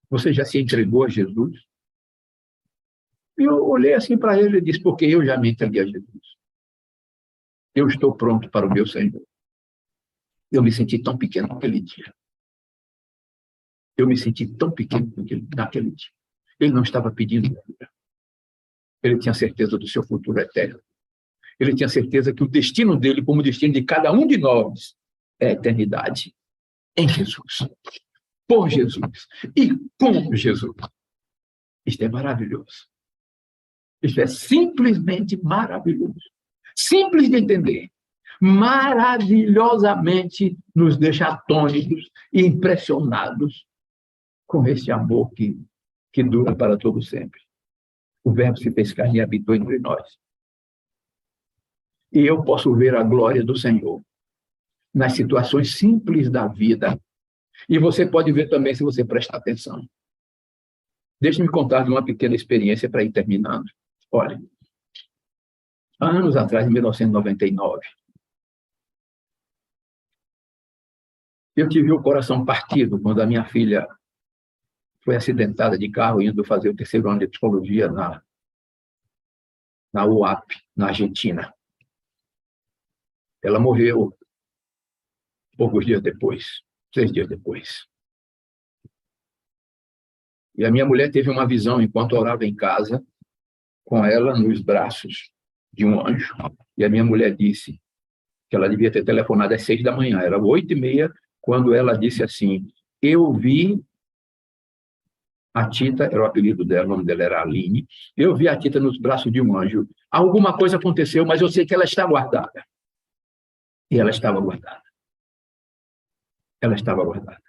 Você já se entregou a Jesus? E eu olhei assim para ele e disse: porque eu já me entreguei a Jesus. Eu estou pronto para o meu Senhor. Eu me senti tão pequeno naquele dia. Eu me senti tão pequeno naquele dia. Ele não estava pedindo nada. Ele tinha certeza do seu futuro eterno. Ele tinha certeza que o destino dele, como o destino de cada um de nós, é a eternidade em Jesus, por Jesus e com Jesus. Isto é maravilhoso. Isto é simplesmente maravilhoso. Simples de entender. Maravilhosamente nos deixa atônitos e impressionados com esse amor que dura para todo sempre. O Verbo se fez carne e habitou entre nós. E eu posso ver a glória do Senhor nas situações simples da vida. E você pode ver também se você prestar atenção. Deixe-me contar de uma pequena experiência para ir terminando. Olha, anos atrás, em 1999, eu tive o coração partido quando a minha filha foi acidentada de carro indo fazer o terceiro ano de psicologia na UAP, na Argentina. Ela morreu poucos dias depois, 6 dias depois. E a minha mulher teve uma visão enquanto orava em casa, com ela nos braços de um anjo. E a minha mulher disse que ela devia ter telefonado às 6 da manhã. Era 8h30, quando ela disse assim: eu vi a Tita, era o apelido dela, o nome dela era Aline, eu vi a Tita nos braços de um anjo. Alguma coisa aconteceu, mas eu sei que ela está guardada. E ela estava guardada. Ela estava guardada.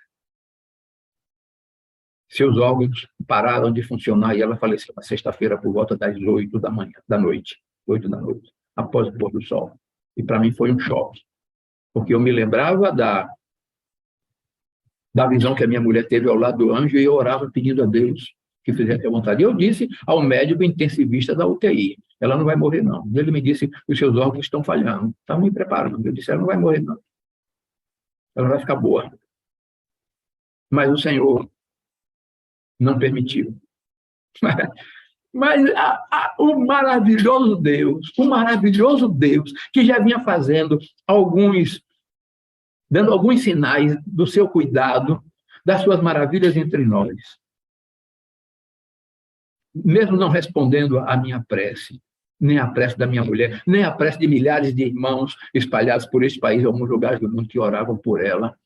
Seus órgãos pararam de funcionar e ela faleceu na sexta-feira por volta das 8 da noite, após o pôr do sol. E para mim foi um choque, porque eu me lembrava da visão que a minha mulher teve ao lado do anjo e eu orava pedindo a Deus que fizesse a vontade. E eu disse ao médico intensivista da UTI: ela não vai morrer, não. Ele me disse: os seus órgãos estão falhando, estão me preparando. Eu disse: ela não vai morrer, não. Ela vai ficar boa. Mas o Senhor não permitiu. Mas o maravilhoso Deus, que já vinha dando alguns sinais do seu cuidado, das suas maravilhas entre nós. Mesmo não respondendo à minha prece, nem a prece da minha mulher, nem a prece de milhares de irmãos espalhados por este país, em alguns lugares do mundo, que oravam por ela.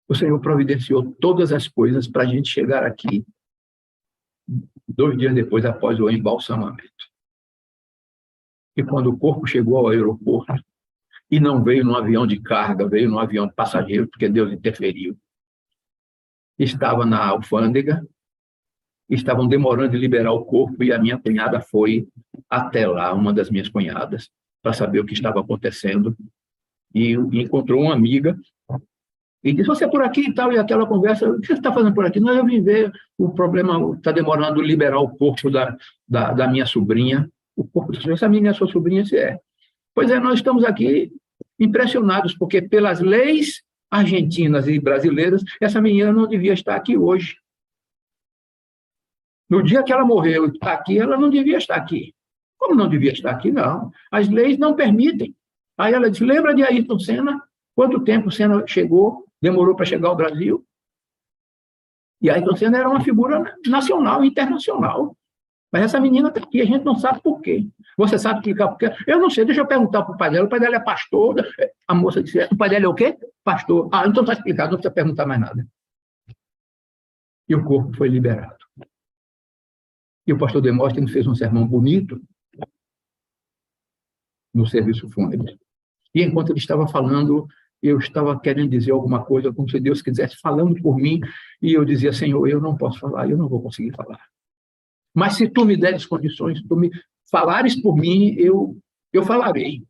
O Senhor providenciou todas as coisas para a gente chegar aqui 2 dias depois, após o embalsamamento. E quando o corpo chegou ao aeroporto, e não veio num avião de carga, veio num avião de passageiro, porque Deus interferiu. Estava na alfândega, estavam demorando de liberar o corpo, e a minha cunhada foi até lá, uma das minhas cunhadas, para saber o que estava acontecendo, e encontrou uma amiga, e disse: você é por aqui e tal, e aquela conversa: o que você está fazendo por aqui? Não, eu vim ver, o problema está demorando liberar o corpo da minha sobrinha. O corpo, essa menina é sua sobrinha? Se é. Pois é, nós estamos aqui impressionados, porque pelas leis argentinas e brasileiras, essa menina não devia estar aqui hoje. No dia que ela morreu e está aqui, ela não devia estar aqui. Como não devia estar aqui? Não. As leis não permitem. Aí ela disse: lembra de Ayrton Senna? Quanto tempo o Senna demorou para chegar ao Brasil? E Ayrton Senna era uma figura nacional, internacional. Mas essa menina está aqui, a gente não sabe por quê. Você sabe explicar por quê? Eu não sei, deixa eu perguntar para o pai dela. O pai dela é pastor. A moça disse: o pai dela é o quê? Pastor. Ah, então está explicado, não precisa perguntar mais nada. E o corpo foi liberado. E o pastor Demóstenes fez um sermão bonito no serviço fúnebre. E enquanto ele estava falando, eu estava querendo dizer alguma coisa, como se Deus quisesse falando por mim, e eu dizia: Senhor, eu não posso falar, eu não vou conseguir falar. Mas se tu me deres condições, tu me falares por mim, eu falarei.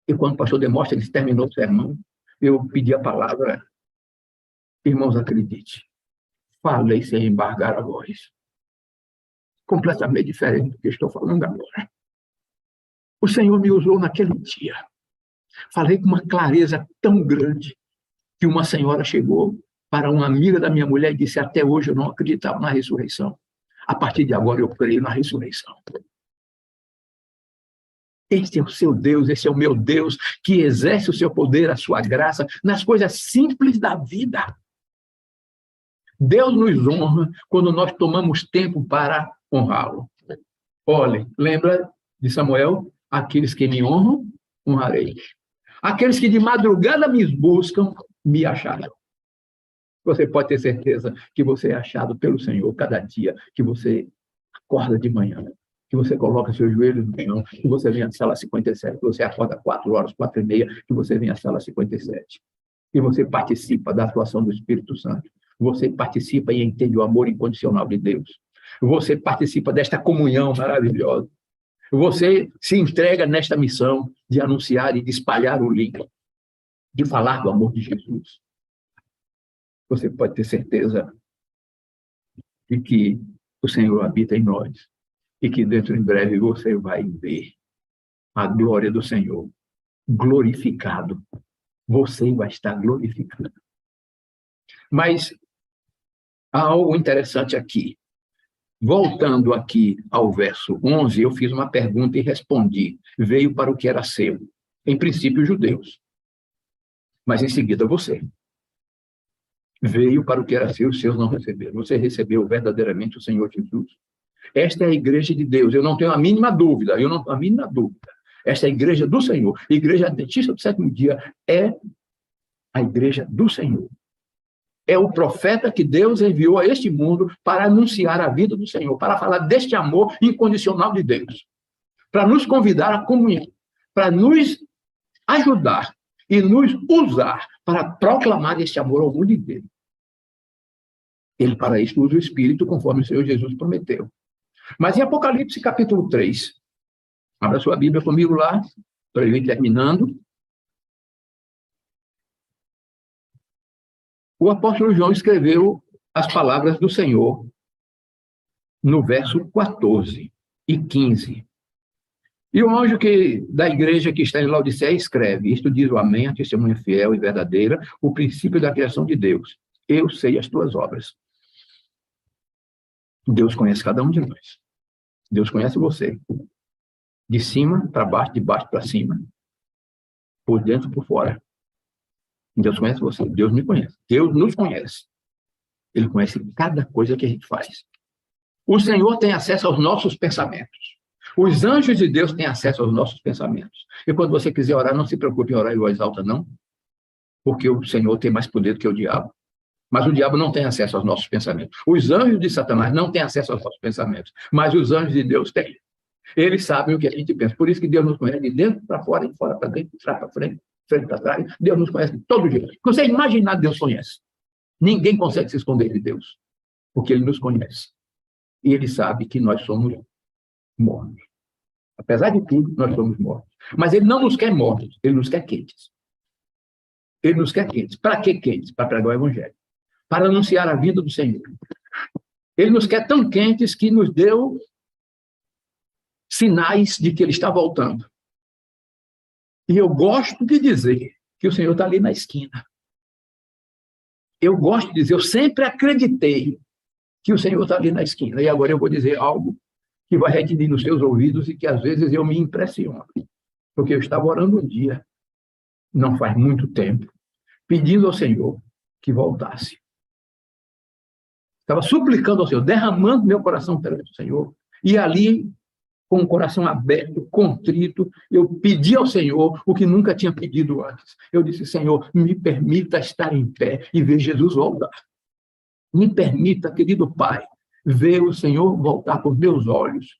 E quando o pastor Demóstenes terminou o sermão, eu pedi a palavra: irmãos, acredite, falei sem embargar a voz. Completamente diferente do que estou falando agora. O Senhor me usou naquele dia. Falei com uma clareza tão grande que uma senhora chegou para uma amiga da minha mulher e disse: até hoje eu não acreditava na ressurreição. A partir de agora eu creio na ressurreição. Este é o seu Deus, esse é o meu Deus, que exerce o seu poder, a sua graça, nas coisas simples da vida. Deus nos honra quando nós tomamos tempo para honrá-lo. Olhe, lembra de Samuel? Aqueles que me honram, honrarei. Aqueles que de madrugada me buscam, me acharão. Você pode ter certeza que você é achado pelo Senhor cada dia que você acorda de manhã, que você coloca seus joelhos no chão, que você vem à sala 57, que você acorda 4h, 4h30, que você vem à sala 57. E você participa da atuação do Espírito Santo. Você participa e entende o amor incondicional de Deus. Você participa desta comunhão maravilhosa. Você se entrega nesta missão de anunciar e de espalhar o link, de falar do amor de Jesus. Você pode ter certeza de que o Senhor habita em nós e que dentro em breve você vai ver a glória do Senhor glorificado. Você vai estar glorificado. Mas há algo interessante aqui. Voltando aqui ao verso 11, eu fiz uma pergunta e respondi. Veio para o que era seu. Em princípio, os judeus. Mas em seguida, você. Veio para o que era seu, os seus não receberam. Você recebeu verdadeiramente o Senhor Jesus. Esta é a igreja de Deus. Eu não tenho a mínima dúvida. Esta é a igreja do Senhor. A igreja adventista do sétimo dia é a igreja do Senhor. É o profeta que Deus enviou a este mundo para anunciar a vida do Senhor, para falar deste amor incondicional de Deus, para nos convidar à comunhão, para nos ajudar e nos usar para proclamar este amor ao mundo inteiro. Ele, para isso, usa o Espírito, conforme o Senhor Jesus prometeu. Mas em Apocalipse, capítulo 3, abra sua Bíblia comigo lá, para eu ir terminando. O apóstolo João escreveu as palavras do Senhor no verso 14 e 15. E o anjo da igreja que está em Laodiceia escreve: isto diz o Amém, a testemunha fiel e verdadeira, o princípio da criação de Deus. Eu sei as tuas obras. Deus conhece cada um de nós. Deus conhece você. De cima para baixo, de baixo para cima. Por dentro e por fora. Deus conhece você. Deus me conhece. Deus nos conhece. Ele conhece cada coisa que a gente faz. O Senhor tem acesso aos nossos pensamentos. Os anjos de Deus têm acesso aos nossos pensamentos. E quando você quiser orar, não se preocupe em orar em voz alta, não, porque o Senhor tem mais poder do que o diabo. Mas o diabo não tem acesso aos nossos pensamentos. Os anjos de Satanás não têm acesso aos nossos pensamentos, mas os anjos de Deus têm. Eles sabem o que a gente pensa. Por isso que Deus nos conhece de dentro para fora, de fora para dentro, de trás para frente, frente para trás. Deus nos conhece todo dia. Você imaginar, Deus conhece. Ninguém consegue se esconder de Deus, porque Ele nos conhece. E Ele sabe que nós somos mortos. Apesar de tudo, nós somos mortos. Mas Ele não nos quer mortos, Ele nos quer quentes. Ele nos quer quentes. Para que quentes? Para pregar o Evangelho. Para anunciar a vida do Senhor. Ele nos quer tão quentes que nos deu sinais de que Ele está voltando. E eu gosto de dizer que o Senhor está ali na esquina. Eu gosto de dizer, eu sempre acreditei que o Senhor está ali na esquina. E agora eu vou dizer algo que vai retinir nos seus ouvidos e que às vezes eu me impressiono. Porque eu estava orando um dia, não faz muito tempo, pedindo ao Senhor que voltasse. Estava suplicando ao Senhor, derramando meu coração perante o Senhor. E ali, com o coração aberto, contrito, eu pedi ao Senhor o que nunca tinha pedido antes. Eu disse, Senhor, me permita estar em pé e ver Jesus voltar. Me permita, querido Pai, ver o Senhor voltar por meus olhos.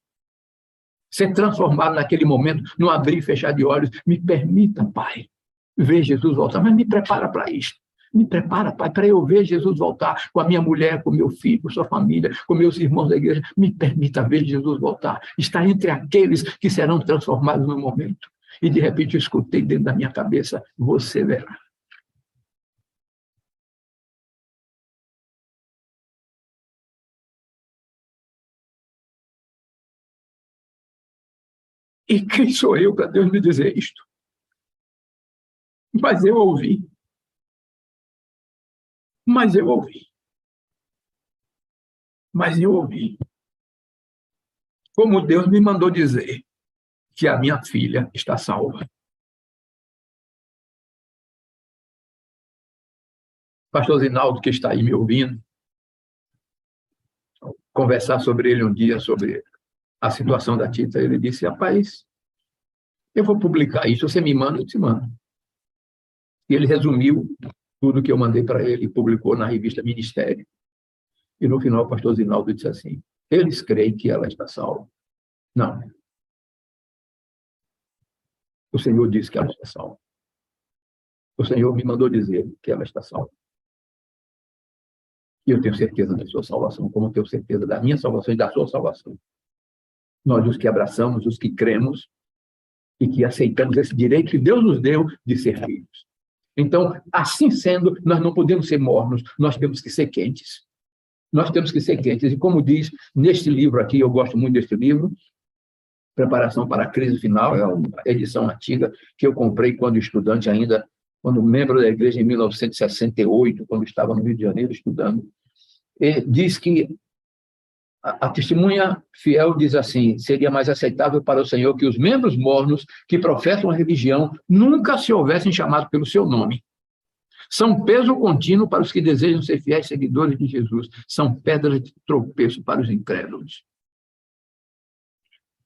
Ser transformado naquele momento, no abrir e fechar de olhos. Me permita, Pai, ver Jesus voltar. Mas me prepara para isso. Me prepara, Pai, para eu ver Jesus voltar com a minha mulher, com meu filho, com sua família, com meus irmãos da igreja. Me permita ver Jesus voltar. Está entre aqueles que serão transformados no momento. E, de repente, eu escutei dentro da minha cabeça, você verá. E quem sou eu para Deus me dizer isto? Mas eu ouvi. Mas eu ouvi. Mas eu ouvi. Como Deus me mandou dizer que a minha filha está salva. Pastor Zinaldo, que está aí me ouvindo, conversar sobre ele um dia, sobre a situação da Tita, ele disse, rapaz, eu vou publicar isso, você me manda, eu te mando. E ele resumiu tudo que eu mandei para ele, publicou na revista Ministério. E no final o pastor Zinaldo disse assim, eles creem que ela está salva. Não. O Senhor disse que ela está salva. O Senhor me mandou dizer que ela está salva. E eu tenho certeza da sua salvação, como eu tenho certeza da minha salvação e da sua salvação. Nós, os que abraçamos, os que cremos e que aceitamos esse direito que Deus nos deu de ser filhos. Então, assim sendo, nós não podemos ser mornos, nós temos que ser quentes. Nós temos que ser quentes. E como diz neste livro aqui, eu gosto muito deste livro, Preparação para a Crise Final, é uma edição antiga que eu comprei quando estudante ainda, quando membro da igreja em 1968, quando estava no Rio de Janeiro estudando. E diz que a testemunha fiel diz assim, seria mais aceitável para o Senhor que os membros mornos que professam a religião nunca se houvessem chamado pelo seu nome. São peso contínuo para os que desejam ser fiéis seguidores de Jesus. São pedras de tropeço para os incrédulos.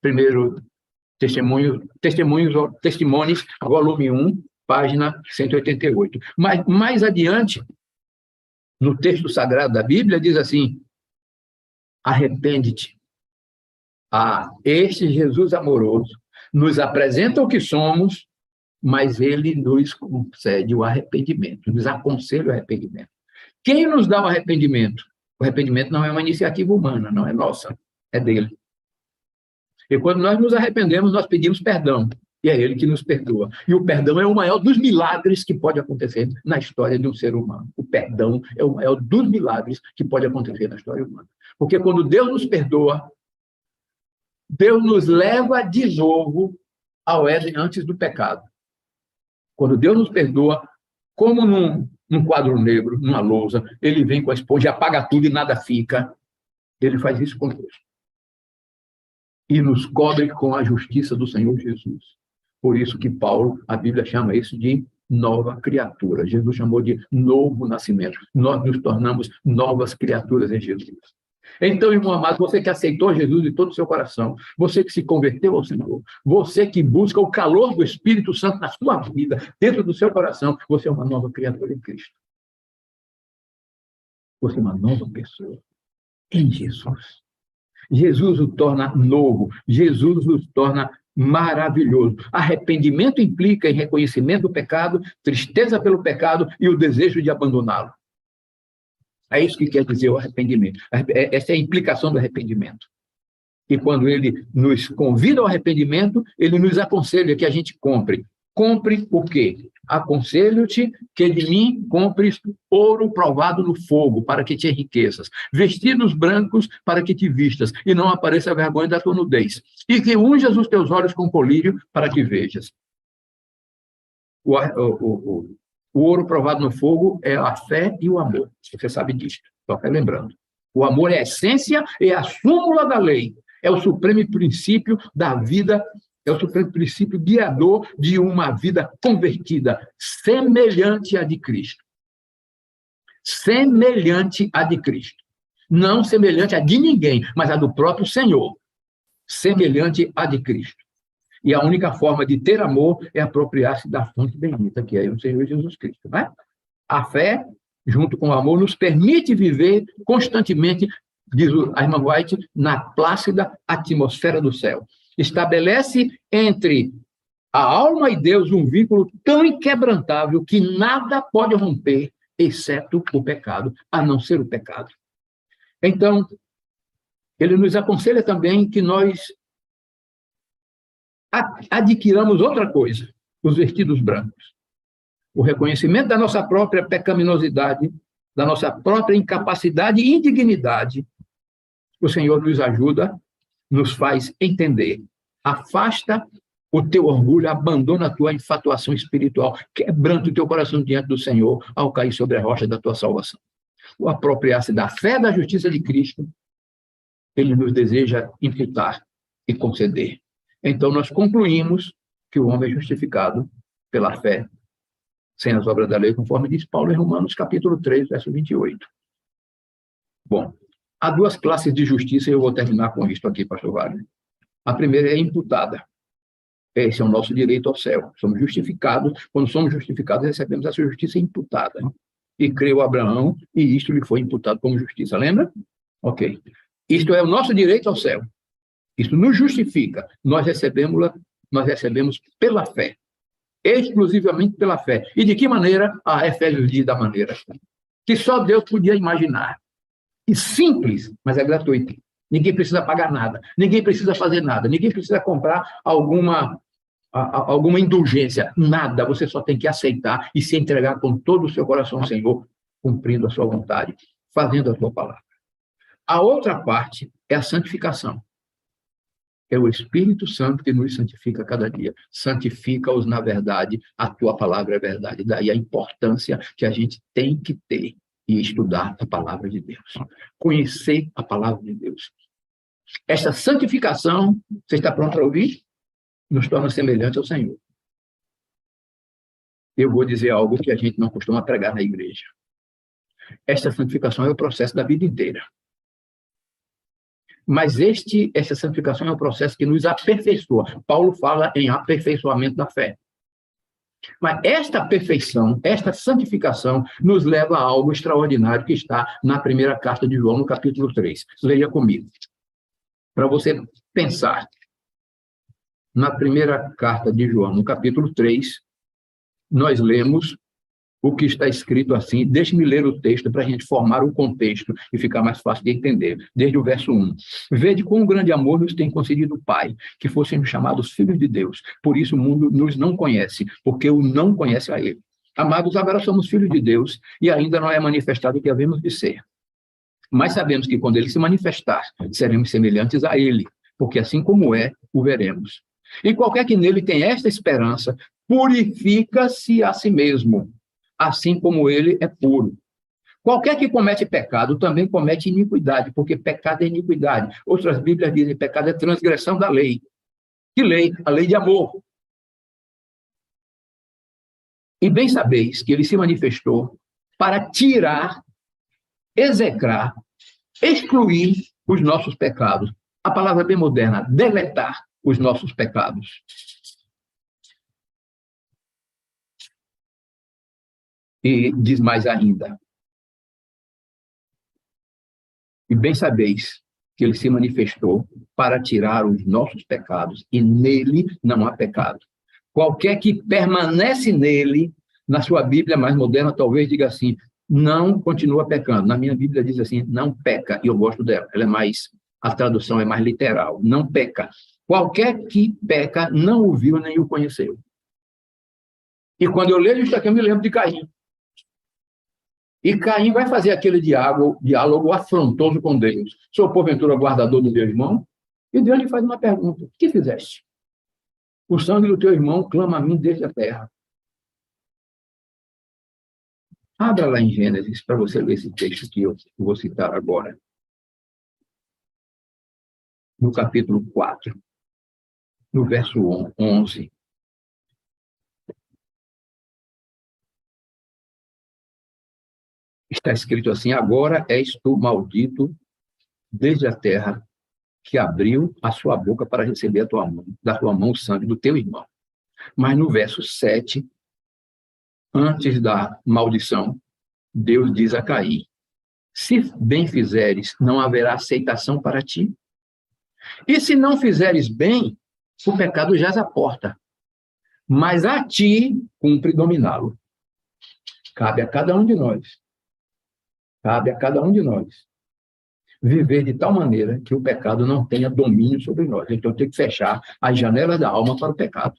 Primeiro Testemunhos, volume 1, página 188. Mas mais adiante, no texto sagrado da Bíblia, diz assim, arrepende-te. Este Jesus amoroso nos apresenta o que somos, mas ele nos concede o arrependimento, nos aconselha o arrependimento. Quem nos dá o arrependimento? O arrependimento não é uma iniciativa humana, não é nossa, é dele. E quando nós nos arrependemos, nós pedimos perdão, e é ele que nos perdoa. E o perdão é o maior dos milagres que pode acontecer na história de um ser humano. O perdão é o maior dos milagres que pode acontecer na história humana. Porque quando Deus nos perdoa, Deus nos leva de novo ao Éden antes do pecado. Quando Deus nos perdoa, como num quadro negro, numa lousa, ele vem com a esponja, apaga tudo e nada fica. Ele faz isso conosco. E nos cobre com a justiça do Senhor Jesus. Por isso que Paulo, a Bíblia chama isso de nova criatura. Jesus chamou de novo nascimento. Nós nos tornamos novas criaturas em Jesus. Então, irmão amado, você que aceitou Jesus de todo o seu coração, você que se converteu ao Senhor, você que busca o calor do Espírito Santo na sua vida, dentro do seu coração, você é uma nova criatura em Cristo. Você é uma nova pessoa em Jesus. Jesus o torna novo, Jesus o torna maravilhoso. Arrependimento implica em reconhecimento do pecado, tristeza pelo pecado e o desejo de abandoná-lo. É isso que quer dizer o arrependimento. Essa é a implicação do arrependimento. E quando ele nos convida ao arrependimento, ele nos aconselha que a gente compre. Compre o quê? Aconselho-te que de mim compres ouro provado no fogo, para que te enriqueças, vestidos brancos para que te vistas, e não apareça a vergonha da tua nudez, e que unjas os teus olhos com colírio para que vejas. O ouro provado no fogo é a fé e o amor. Você sabe disso, só lembrando. O amor é a essência e a súmula da lei. É o supremo princípio da vida, é o supremo princípio guiador de uma vida convertida, semelhante à de Cristo. Semelhante à de Cristo. Não semelhante à de ninguém, mas à do próprio Senhor. Semelhante à de Cristo. E a única forma de ter amor é apropriar-se da fonte bendita, que é o Senhor Jesus Cristo. Né? A fé, junto com o amor, nos permite viver constantemente, diz a irmã White, na plácida atmosfera do céu. Estabelece entre a alma e Deus um vínculo tão inquebrantável que nada pode romper, exceto o pecado, a não ser o pecado. Então, ele nos aconselha também que nós adquiramos outra coisa, os vestidos brancos. O reconhecimento da nossa própria pecaminosidade, da nossa própria incapacidade e indignidade. O Senhor nos ajuda, nos faz entender. Afasta o teu orgulho, abandona a tua infatuação espiritual, quebrando o teu coração diante do Senhor ao cair sobre a rocha da tua salvação. O apropriar-se da fé da justiça de Cristo, ele nos deseja imputar e conceder. Então, nós concluímos que o homem é justificado pela fé, sem as obras da lei, conforme diz Paulo em Romanos, capítulo 3, verso 28. Bom, há duas classes de justiça, e eu vou terminar com isto aqui, pastor Wagner. A primeira é imputada. Esse é o nosso direito ao céu. Somos justificados. Quando somos justificados, recebemos essa justiça imputada. E creu Abraão, e isto lhe foi imputado como justiça. Lembra? Ok. Isto é o nosso direito ao céu. Isso nos justifica. Nós recebemos pela fé. Exclusivamente pela fé. E de que maneira? Efésios diz da maneira que só Deus podia imaginar. E simples, mas é gratuito. Ninguém precisa pagar nada. Ninguém precisa fazer nada. Ninguém precisa comprar alguma indulgência. Nada. Você só tem que aceitar e se entregar com todo o seu coração ao Senhor, cumprindo a sua vontade, fazendo a sua palavra. A outra parte é a santificação. É o Espírito Santo que nos santifica cada dia. Santifica-os na verdade, a tua palavra é verdade. Daí a importância que a gente tem que ter e estudar a palavra de Deus. Conhecer a palavra de Deus. Esta santificação, você está pronto para ouvir? Nos torna semelhantes ao Senhor. Eu vou dizer algo que a gente não costuma pregar na igreja. Esta santificação é o processo da vida inteira. Mas essa santificação é um processo que nos aperfeiçoa. Paulo fala em aperfeiçoamento da fé. Mas esta perfeição, esta santificação, nos leva a algo extraordinário que está na primeira carta de João, no capítulo 3. Leia comigo. Para você pensar. Na primeira carta de João, no capítulo 3, nós lemos o que está escrito assim. Deixe-me ler o texto para a gente formar o contexto e ficar mais fácil de entender. Desde o verso 1. Vede quão grande amor nos tem concedido o Pai, que fossemos chamados filhos de Deus. Por isso o mundo nos não conhece, porque o não conhece a Ele. Amados, agora somos filhos de Deus e ainda não é manifestado o que havemos de ser. Mas sabemos que quando Ele se manifestar, seremos semelhantes a Ele, porque assim como é, o veremos. E qualquer que nele tem esta esperança, purifica-se a si mesmo, assim como ele é puro. Qualquer que comete pecado também comete iniquidade, porque pecado é iniquidade. Outras Bíblias dizem que pecado é transgressão da lei. Que lei? A lei de amor. E bem sabeis que ele se manifestou para tirar, execrar excluir os nossos pecados. A palavra bem moderna, deletar os nossos pecados. E diz mais ainda: e bem sabeis que ele se manifestou para tirar os nossos pecados, e nele não há pecado. Qualquer que permanece nele, na sua Bíblia mais moderna, talvez diga assim, não continua pecando. Na minha Bíblia diz assim, não peca, e eu gosto dela. Ela é mais, a tradução é mais literal, não peca. Qualquer que peca não o viu nem o conheceu. E quando eu leio isso aqui, eu me lembro de Caim. E Caim vai fazer aquele diálogo afrontoso com Deus. Sou, porventura, guardador do meu irmão? E Deus lhe faz uma pergunta. O que fizeste? O sangue do teu irmão clama a mim desde a terra. Abra lá em Gênesis para você ler esse texto que eu vou citar agora. No capítulo 4, no verso 11. Está escrito assim: agora és tu maldito desde a terra, que abriu a sua boca para receber da tua mão o sangue do teu irmão. Mas no verso 7, antes da maldição, Deus diz a Caim: se bem fizeres, não haverá aceitação para ti. E se não fizeres bem, o pecado jaz à porta. Mas a ti cumpre dominá-lo. Cabe a cada um de nós. Cabe a cada um de nós viver de tal maneira que o pecado não tenha domínio sobre nós. Então, eu tenho que fechar as janelas da alma para o pecado.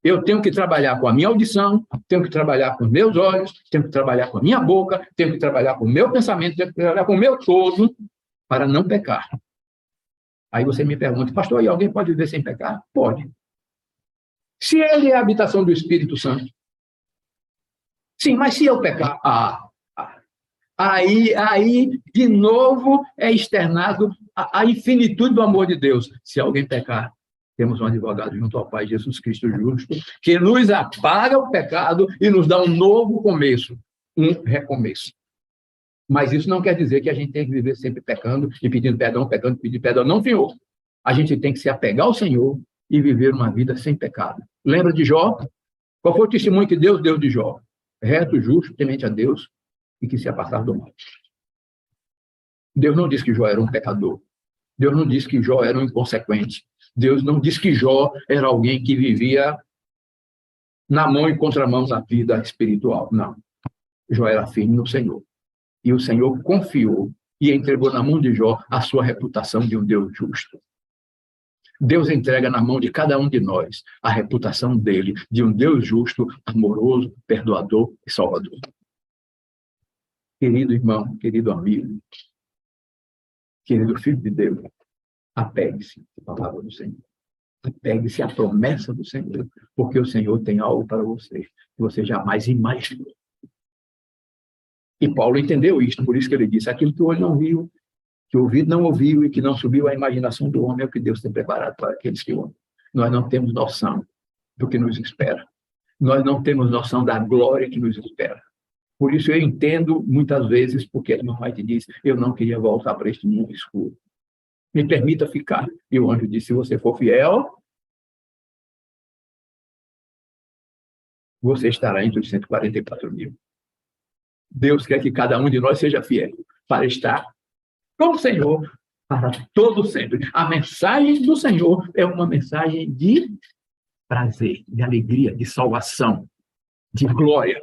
Eu tenho que trabalhar com a minha audição, tenho que trabalhar com os meus olhos, tenho que trabalhar com a minha boca, tenho que trabalhar com o meu pensamento, tenho que trabalhar com o meu todo para não pecar. Aí você me pergunta, pastor, e alguém pode viver sem pecar? Pode. Se ele é a habitação do Espírito Santo. Sim, mas se eu pecar, aí de novo é externado a infinitude do amor de Deus. Se alguém pecar, temos um advogado junto ao Pai, Jesus Cristo justo, que nos apaga o pecado e nos dá um novo começo, um recomeço. Mas isso não quer dizer que a gente tem que viver sempre pecando e pedindo perdão, pedindo perdão. Não, Senhor. A gente tem que se apegar ao Senhor e viver uma vida sem pecado. Lembra de Jó? Qual foi o testemunho que Deus deu de Jó? Reto, justo, temente a Deus e que se afastava do mal. Deus não disse que Jó era um pecador. Deus não disse que Jó era um inconsequente. Deus não disse que Jó era alguém que vivia na mão e contramão da vida espiritual. Não. Jó era firme no Senhor. E o Senhor confiou e entregou na mão de Jó a sua reputação de um Deus justo. Deus entrega na mão de cada um de nós a reputação dele, de um Deus justo, amoroso, perdoador e salvador. Querido irmão, querido amigo, querido filho de Deus, apegue-se à palavra do Senhor. Apegue-se à promessa do Senhor, porque o Senhor tem algo para você que você jamais imaginou. E Paulo entendeu isso, por isso que ele disse, aquilo que o olho não viu, que o ouvido não ouviu e que não subiu à imaginação do homem é o que Deus tem preparado para aqueles que o amam. Nós não temos noção do que nos espera. Nós não temos noção da glória que nos espera. Por isso eu entendo muitas vezes porque a irmã White diz, eu não queria voltar para este mundo escuro. Me permita ficar. E o anjo disse, se você for fiel, você estará entre os 144 mil. Deus quer que cada um de nós seja fiel para estar com o Senhor para todo sempre. A mensagem do Senhor é uma mensagem de prazer, de alegria, de salvação, de glória.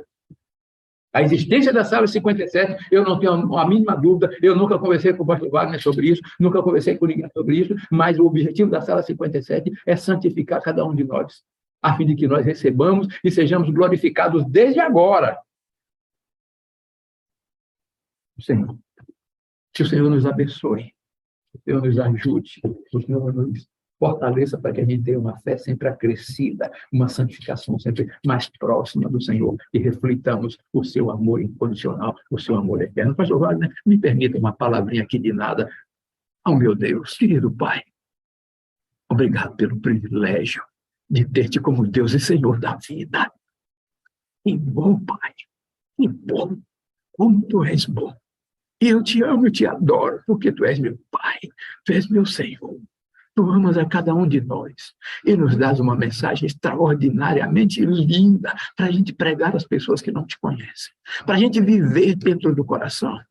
A existência da sala 57, eu não tenho a mínima dúvida, eu nunca conversei com o pastor Wagner sobre isso, nunca conversei com ninguém sobre isso, mas o objetivo da sala 57 é santificar cada um de nós, a fim de que nós recebamos e sejamos glorificados desde agora. Senhor, que o Senhor nos abençoe, que o Senhor nos ajude, que o Senhor nos fortaleça para que a gente tenha uma fé sempre acrescida, uma santificação sempre mais próxima do Senhor e reflitamos o seu amor incondicional, o seu amor eterno. Pastor Wagner, me permita uma palavrinha aqui de nada. Oh, meu Deus, querido Pai, obrigado pelo privilégio de ter-te como Deus e Senhor da vida. Que bom, Pai, que bom, como tu és bom. E eu te amo, eu te adoro, porque tu és meu Pai, tu és meu Senhor. Tu amas a cada um de nós e nos dás uma mensagem extraordinariamente linda para a gente pregar às pessoas que não te conhecem, para a gente viver dentro do coração.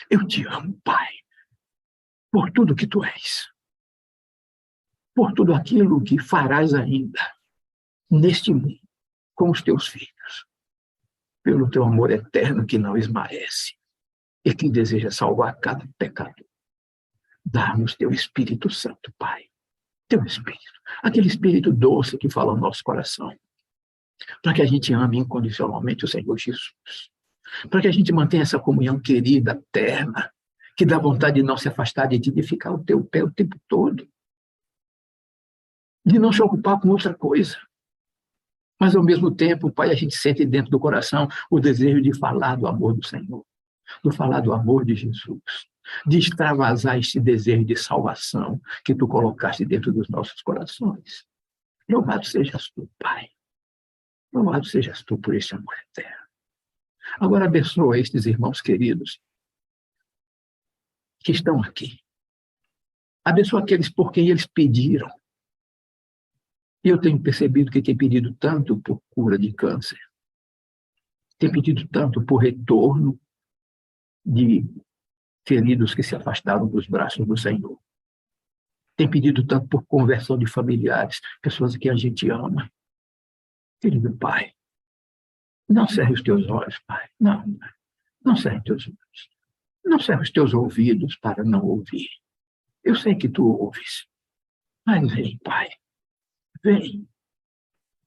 Eu te amo, Pai, por tudo que tu és, por tudo aquilo que farás ainda neste mundo com os teus filhos, pelo teu amor eterno que não esmaece e que deseja salvar cada pecador. Dá-nos teu Espírito Santo, Pai, teu Espírito, aquele Espírito doce que fala no nosso coração, para que a gente ame incondicionalmente o Senhor Jesus, para que a gente mantenha essa comunhão querida, eterna, que dá vontade de não se afastar de ti, de ficar ao teu pé o tempo todo, de não se ocupar com outra coisa. Mas, ao mesmo tempo, Pai, a gente sente dentro do coração o desejo de falar do amor do Senhor, de falar do amor de Jesus, de extravasar este desejo de salvação que tu colocaste dentro dos nossos corações. Louvado sejas tu, Pai. Louvado sejas tu por esse amor eterno. Agora abençoa estes irmãos queridos que estão aqui. Abençoa aqueles por quem eles pediram. E eu tenho percebido que tem pedido tanto por cura de câncer, tem pedido tanto por retorno de feridos que se afastaram dos braços do Senhor. Tem pedido tanto por conversão de familiares, pessoas que a gente ama. Querido Pai, não cerre os teus olhos, Pai. Não cerre os teus olhos. Não cerre os teus ouvidos para não ouvir. Eu sei que tu ouves. Mas vem, Pai. Vem.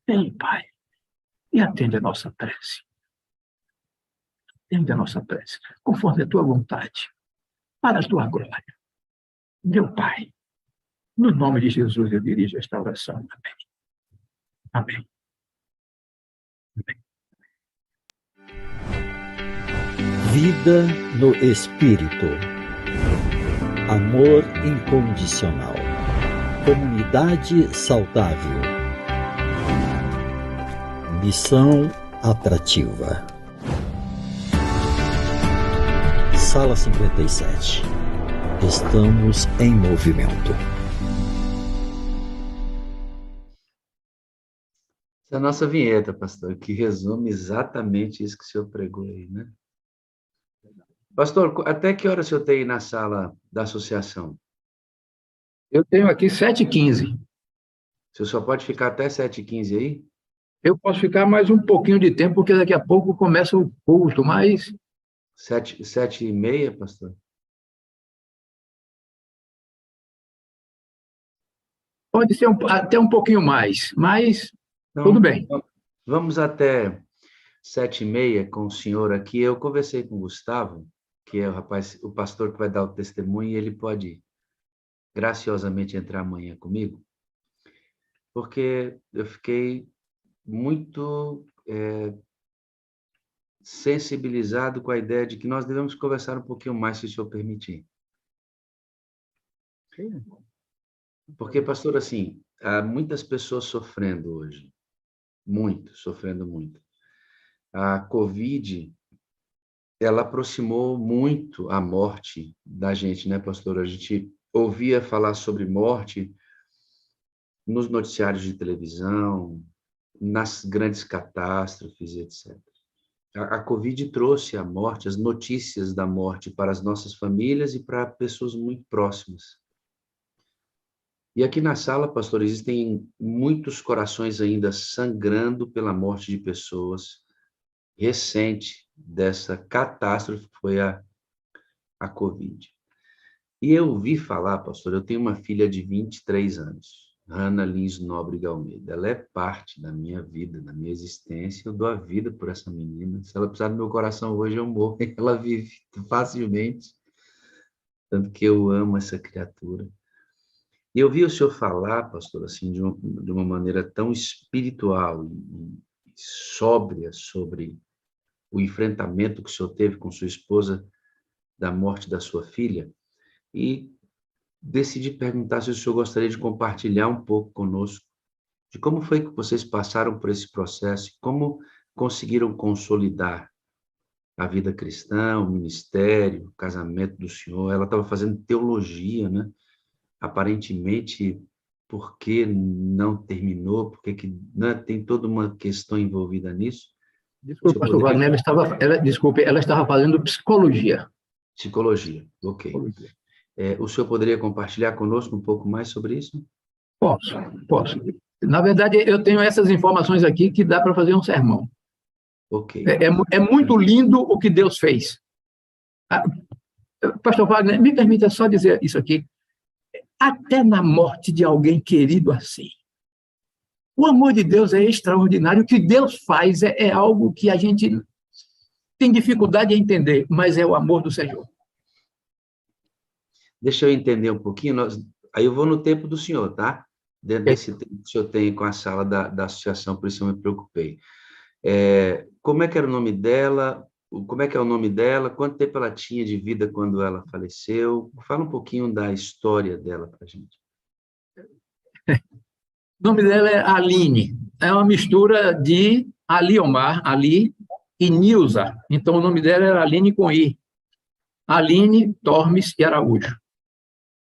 Vem, Pai. E atende a nossa prece. Atende a nossa prece, conforme a tua vontade, para a tua glória. Meu Pai, no nome de Jesus eu dirijo esta oração. Amém. Amém. Amém. Vida no Espírito. Amor incondicional. Comunidade saudável. Missão atrativa. Sala 57. Estamos em movimento. Essa é a nossa vinheta, pastor, que resume exatamente isso que o senhor pregou aí, né? Pastor, até que hora o senhor tem aí na sala da associação? Eu tenho aqui 7h15. O senhor só pode ficar até 7h15 aí? Eu posso ficar mais um pouquinho de tempo, porque daqui a pouco começa o culto, mas... 7h30, pastor? Pode ser até um pouquinho mais, mas Então, tudo bem. Vamos até 7h30 com o senhor aqui. Eu conversei com o Gustavo, que é o pastor que vai dar o testemunho, e ele pode graciosamente entrar amanhã comigo, porque eu fiquei muito sensibilizado com a ideia de que nós devemos conversar um pouquinho mais, se o senhor permitir. Porque, pastor, assim, há muitas pessoas sofrendo hoje, sofrendo muito. A Covid, ela aproximou muito a morte da gente, né, pastor? A gente ouvia falar sobre morte nos noticiários de televisão, nas grandes catástrofes, etc. A Covid trouxe a morte, as notícias da morte para as nossas famílias e para pessoas muito próximas. E aqui na sala, pastor, existem muitos corações ainda sangrando pela morte de pessoas recente dessa catástrofe que foi a Covid. E eu ouvi falar, pastor, eu tenho uma filha de 23 anos, Ana Lins Nóbrega Almeida. Ela é parte da minha vida, da minha existência. Eu dou a vida por essa menina. Se ela precisar do meu coração hoje, eu morro. Ela vive facilmente, tanto que eu amo essa criatura. E eu vi o senhor falar, pastor, assim, de uma maneira tão espiritual e sóbria sobre o enfrentamento que o senhor teve com sua esposa da morte da sua filha, e decidi perguntar se o senhor gostaria de compartilhar um pouco conosco de como foi que vocês passaram por esse processo, como conseguiram consolidar a vida cristã, o ministério, o casamento do senhor. Ela estava fazendo teologia, né? Aparentemente, por que não terminou? Porque que, né? Tem toda uma questão envolvida nisso. Desculpe, pastor Wagner, ela estava fazendo psicologia. Psicologia, ok. Psicologia. O senhor poderia compartilhar conosco um pouco mais sobre isso? Posso. Na verdade, eu tenho essas informações aqui que dá para fazer um sermão. Ok. É muito lindo o que Deus fez. Pastor Wagner, me permita só dizer isso aqui. Até na morte de alguém querido assim, o amor de Deus é extraordinário. O que Deus faz é algo que a gente tem dificuldade em entender, mas é o amor do Senhor. Deixa eu entender um pouquinho. Aí eu vou no tempo do senhor, tá? Dentro desse tempo que o senhor tem com a sala da associação, por isso eu me preocupei. Como é que era o nome dela? Como é que é o nome dela? Quanto tempo ela tinha de vida quando ela faleceu? Fala um pouquinho da história dela para a gente. O nome dela é Aline. É uma mistura de Aliomar, Ali, e Nilza. Então, o nome dela era Aline com I. Aline Tormes e Araújo.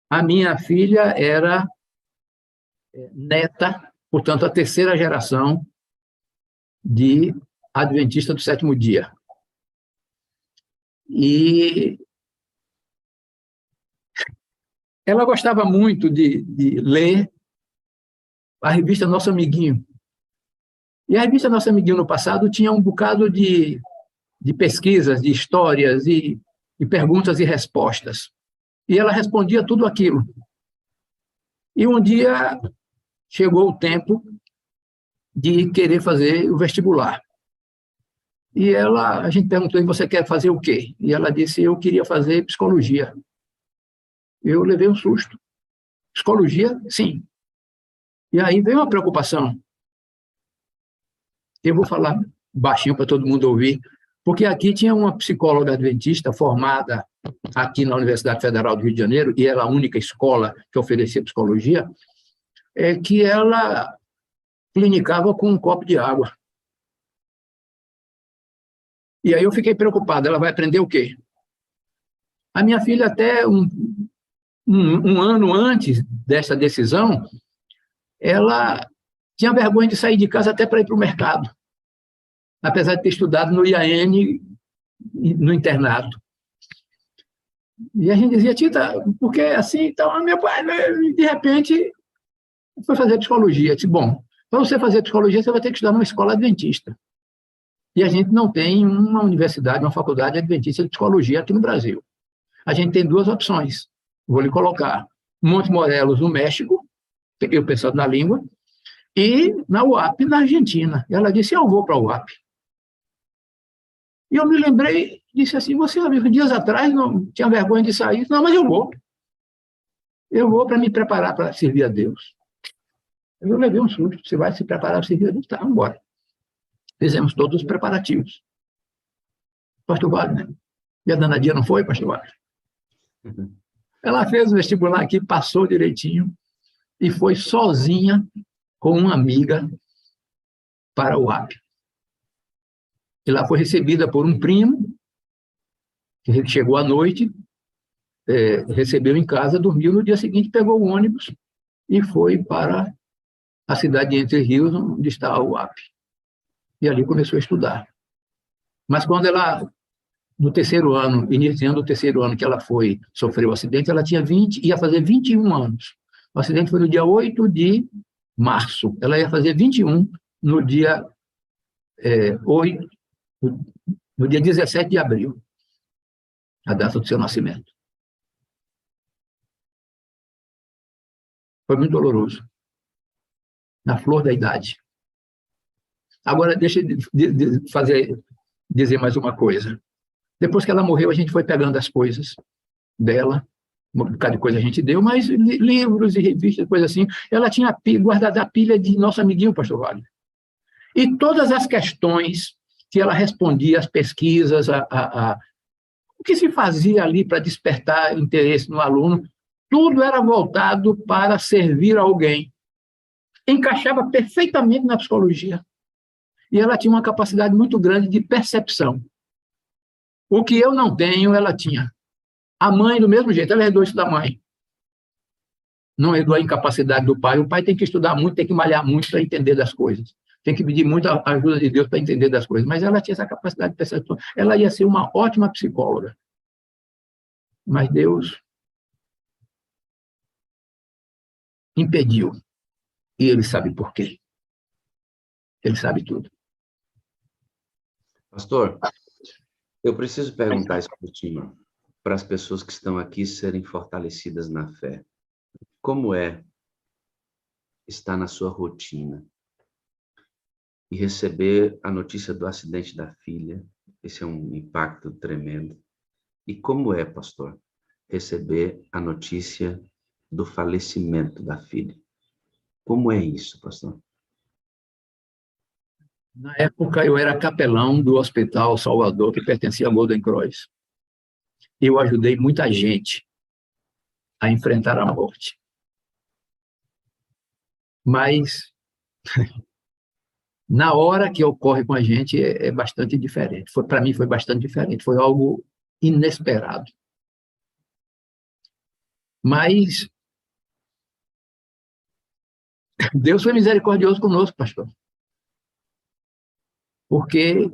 A minha filha era neta, portanto, a terceira geração de adventista do sétimo dia. E ela gostava muito de ler a revista Nosso Amiguinho. E a revista Nosso Amiguinho, no passado, tinha um bocado de pesquisas, de histórias e perguntas e respostas. E ela respondia tudo aquilo. E um dia chegou o tempo de querer fazer o vestibular. E a gente perguntou, e você quer fazer o quê? E ela disse, eu queria fazer psicologia. Eu levei um susto. Psicologia? Sim. E aí veio uma preocupação. Eu vou falar baixinho para todo mundo ouvir, porque aqui tinha uma psicóloga adventista formada aqui na Universidade Federal do Rio de Janeiro, e era a única escola que oferecia psicologia, que ela clinicava com um copo de água. E aí eu fiquei preocupado, ela vai aprender o quê? A minha filha, até um ano antes dessa decisão, ela tinha vergonha de sair de casa até para ir para o mercado, apesar de ter estudado no IAN, no internato. E a gente dizia, Tita, porque assim, então, meu pai, de repente, foi fazer psicologia. Eu disse, bom, para você fazer psicologia, você vai ter que estudar numa escola adventista. E a gente não tem uma universidade, uma faculdade adventista de psicologia aqui no Brasil. A gente tem duas opções. Vou lhe colocar Monte Morelos, no México, eu pensando na língua, e na UAP, na Argentina. E ela disse, eu vou para a UAP. E eu me lembrei, disse assim, você, amigo, dias atrás não tinha vergonha de sair. Não, mas eu vou. Eu vou para me preparar para servir a Deus. Eu levei um susto. Você vai se preparar para servir a Deus? Tá, vamos embora. Fizemos todos os preparativos. Pastor Wagner. E a danadinha não foi, pastor Wagner? Ela fez o vestibular aqui, passou direitinho, e foi sozinha com uma amiga para o UAP. E lá foi recebida por um primo, que chegou à noite, recebeu em casa, dormiu, no dia seguinte pegou o ônibus e foi para a cidade de Entre Rios, onde está o UAP. E ali começou a estudar. Mas quando ela, no terceiro ano, iniciando o terceiro ano que ela sofreu o acidente, ela tinha ia fazer 21 anos. O acidente foi no dia 8 de março. Ela ia fazer 21 no dia 8, no dia 17 de abril, a data do seu nascimento. Foi muito doloroso. Na flor da idade. Agora, deixa eu dizer mais uma coisa. Depois que ela morreu, a gente foi pegando as coisas dela, um bocado de coisa a gente deu, mas livros e revistas, coisa assim. Ela tinha guardado a pilha de nosso amiguinho, pastor Wagner. E todas as questões que ela respondia, as pesquisas, o que se fazia ali para despertar interesse no aluno, tudo era voltado para servir a alguém. Encaixava perfeitamente na psicologia. E ela tinha uma capacidade muito grande de percepção. O que eu não tenho, ela tinha. A mãe, do mesmo jeito, ela herdou isso da mãe. Não herdou a incapacidade do pai. O pai tem que estudar muito, tem que malhar muito para entender das coisas. Tem que pedir muita ajuda de Deus para entender das coisas. Mas ela tinha essa capacidade de percepção. Ela ia ser uma ótima psicóloga. Mas Deus impediu. E ele sabe por quê. Ele sabe tudo. Pastor, eu preciso perguntar isso por último, para as pessoas que estão aqui serem fortalecidas na fé. Como é estar na sua rotina e receber a notícia do acidente da filha? Esse é um impacto tremendo. E como é, pastor, receber a notícia do falecimento da filha? Como é isso, pastor? Na época, eu era capelão do Hospital Salvador, que pertencia ao Golden Cross. Eu ajudei muita gente a enfrentar a morte. Mas, na hora que ocorre com a gente, é bastante diferente. Para mim, foi bastante diferente. Foi algo inesperado. Mas Deus foi misericordioso conosco, pastor. Porque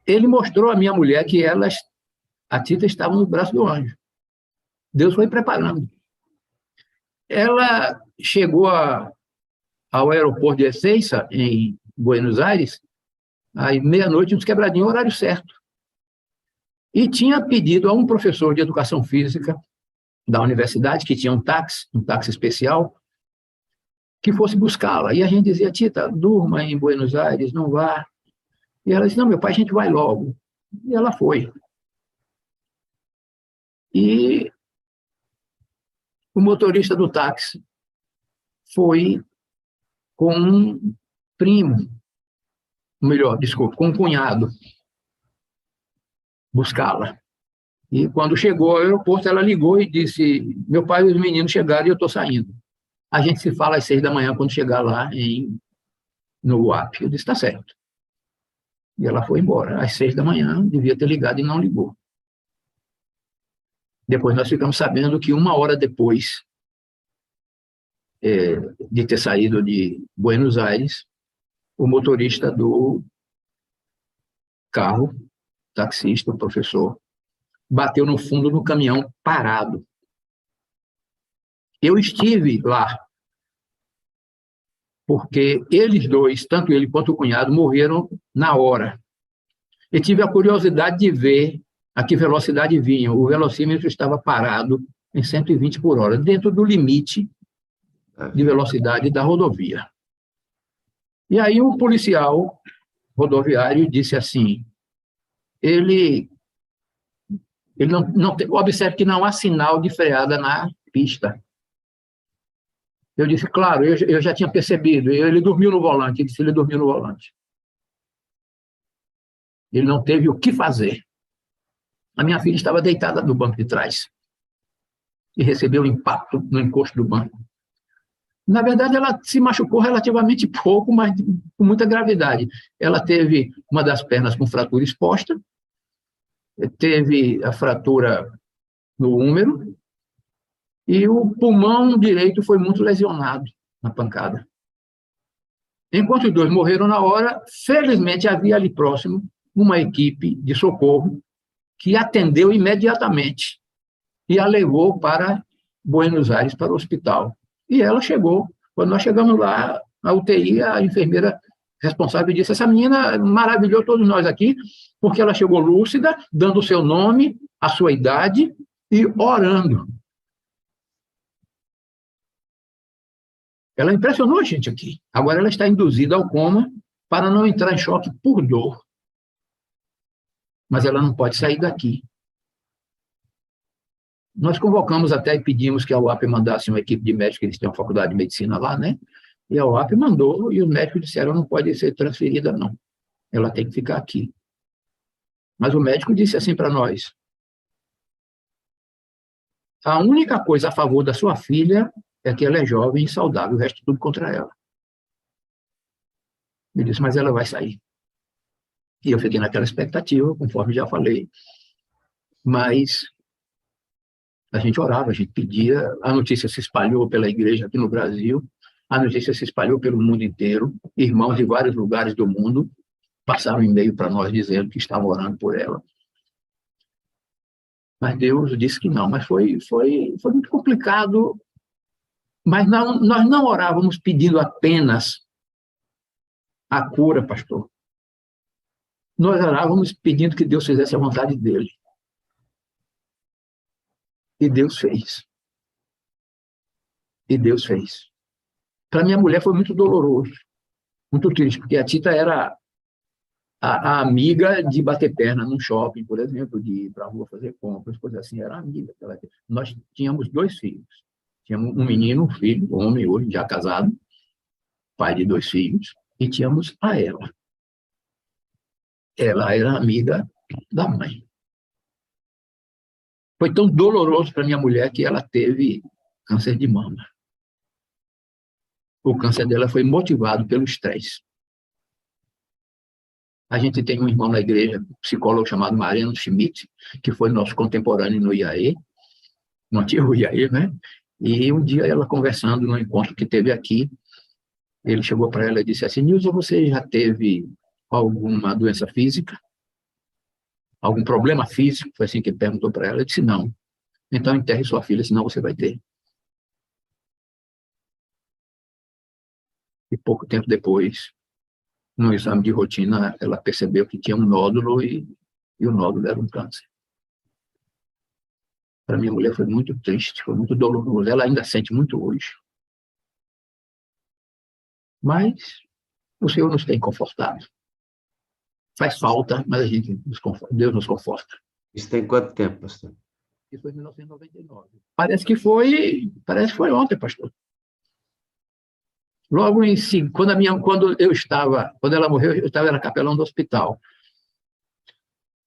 ele mostrou à minha mulher que a Tita estava no braço do anjo. Deus foi preparando. Ela chegou ao aeroporto de Ezeiza, em Buenos Aires, aí meia-noite, uns quebradinhos, horário certo. E tinha pedido a um professor de educação física da universidade, que tinha um táxi especial, que fosse buscá-la. E a gente dizia: Tita, durma em Buenos Aires, não vá. E ela disse: não, meu pai, a gente vai logo. E ela foi. E o motorista do táxi foi com um primo, melhor, desculpa, com um cunhado, buscá-la. E quando chegou ao aeroporto, ela ligou e disse: meu pai e os meninos chegaram e eu estou saindo. A gente se fala às 6 da manhã quando chegar lá no UAP. Eu disse: está certo. E ela foi embora. Às 6 da manhã, devia ter ligado e não ligou. Depois nós ficamos sabendo que 1 hora depois de ter saído de Buenos Aires, o motorista do carro, taxista, o professor, bateu no fundo do caminhão parado. Eu estive lá, porque eles dois, tanto ele quanto o cunhado, morreram na hora. E tive a curiosidade de ver a que velocidade vinham. O velocímetro estava parado em 120 por hora, dentro do limite de velocidade da rodovia. E aí um policial rodoviário disse assim: ele não observe que não há sinal de freada na pista. Eu disse: claro, eu já tinha percebido. Ele dormiu no volante. Ele disse: ele dormiu no volante. Ele não teve o que fazer. A minha filha estava deitada no banco de trás e recebeu o impacto no encosto do banco. Na verdade, ela se machucou relativamente pouco, mas com muita gravidade. Ela teve uma das pernas com fratura exposta, teve a fratura no húmero e o pulmão direito foi muito lesionado na pancada. Enquanto os dois morreram na hora, felizmente havia ali próximo uma equipe de socorro que atendeu imediatamente e a levou para Buenos Aires, para o hospital. E ela chegou. Quando nós chegamos lá, na UTI, a enfermeira responsável disse: essa menina maravilhou todos nós aqui, porque ela chegou lúcida, dando o seu nome, a sua idade e orando. Ela impressionou a gente aqui. Agora ela está induzida ao coma para não entrar em choque por dor. Mas ela não pode sair daqui. Nós convocamos até e pedimos que a UAP mandasse uma equipe de médicos, eles têm uma faculdade de medicina lá, né? E a UAP mandou, e os médicos disseram: não pode ser transferida, não. Ela tem que ficar aqui. Mas o médico disse assim para nós: a única coisa a favor da sua filha é que ela é jovem e saudável, o resto tudo contra ela. Ele disse: mas ela vai sair. E eu fiquei naquela expectativa, conforme já falei. Mas a gente orava, a gente pedia, a notícia se espalhou pela igreja aqui no Brasil, a notícia se espalhou pelo mundo inteiro, irmãos de vários lugares do mundo passaram e-mail para nós dizendo que estavam orando por ela. Mas Deus disse que não, mas foi muito complicado. Mas nós não orávamos pedindo apenas a cura, pastor. Nós orávamos pedindo que Deus fizesse a vontade dele. E Deus fez. E Deus fez. Para minha mulher foi muito doloroso, muito triste, porque a Tita era a amiga de bater perna num shopping, por exemplo, de ir para a rua fazer compras, coisa assim, era amiga. Nós tínhamos 2 filhos. Tínhamos um menino, um filho, um homem hoje, já casado, pai de 2 filhos, e tínhamos a ela. Ela era amiga da mãe. Foi tão doloroso para minha mulher que ela teve câncer de mama. O câncer dela foi motivado pelo estresse. A gente tem um irmão na igreja, um psicólogo chamado Mariano Schmidt, que foi nosso contemporâneo no IAE, no antigo IAE, né? E um dia ela conversando no encontro que teve aqui, ele chegou para ela e disse assim: Nilza, você já teve alguma doença física? Algum problema físico? Foi assim que ele perguntou para ela. Eu disse: não. Então enterre sua filha, senão você vai ter. E pouco tempo depois, no exame de rotina, ela percebeu que tinha um nódulo e o nódulo era um câncer. Para minha mulher foi muito triste, foi muito doloroso. Ela ainda sente muito hoje. Mas o Senhor nos tem confortado. Faz falta, mas Deus nos conforta. Isso tem quanto tempo, pastor? Isso foi em 1999. Parece que foi ontem, pastor. Logo em si, quando ela morreu, eu era capelão do hospital.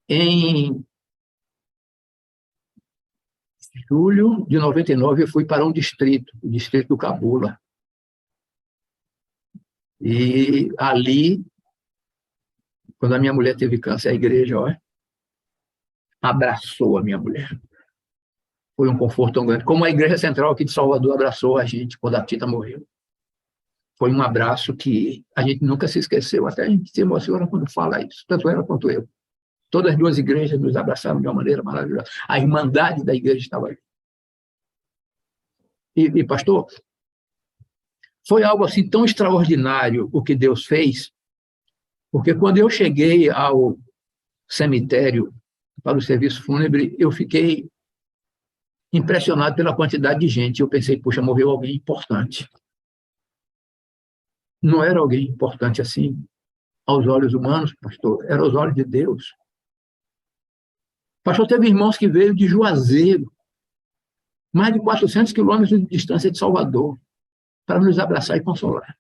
Em julho de 99, eu fui para um distrito, o distrito do Cabula. E ali, quando a minha mulher teve câncer, a igreja, abraçou a minha mulher. Foi um conforto tão grande. Como a igreja central aqui de Salvador abraçou a gente quando a Tita morreu. Foi um abraço que a gente nunca se esqueceu. Até a gente se emociona quando fala isso, tanto ela quanto eu. Todas as 2 igrejas nos abraçaram de uma maneira maravilhosa. A irmandade da igreja estava ali. E pastor, foi algo assim tão extraordinário o que Deus fez, porque quando eu cheguei ao cemitério para o serviço fúnebre, eu fiquei impressionado pela quantidade de gente. Eu pensei, puxa, morreu alguém importante. Não era alguém importante assim, aos olhos humanos, pastor, era aos olhos de Deus. Pastor, teve irmãos que veio de Juazeiro, mais de 400 quilômetros de distância de Salvador, para nos abraçar e consolar.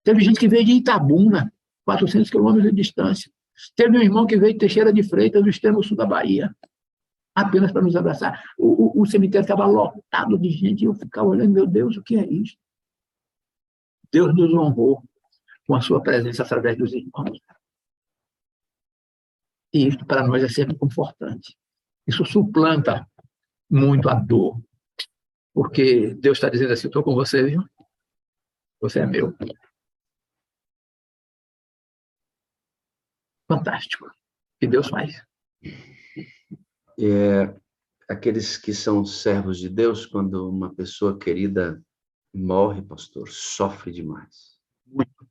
Teve gente que veio de Itabuna, 400 quilômetros de distância. Teve um irmão que veio de Teixeira de Freitas, do extremo sul da Bahia, apenas para nos abraçar. O cemitério estava lotado de gente, e eu ficava olhando, meu Deus, o que é isso? Deus nos honrou com a sua presença através dos irmãos. E isso para nós é sempre confortante. Isso suplanta muito a dor. Porque Deus está dizendo assim, estou com você, viu? Você é meu. Fantástico. O que Deus faz. Aqueles que são servos de Deus, quando uma pessoa querida morre, pastor, sofre demais. Muito.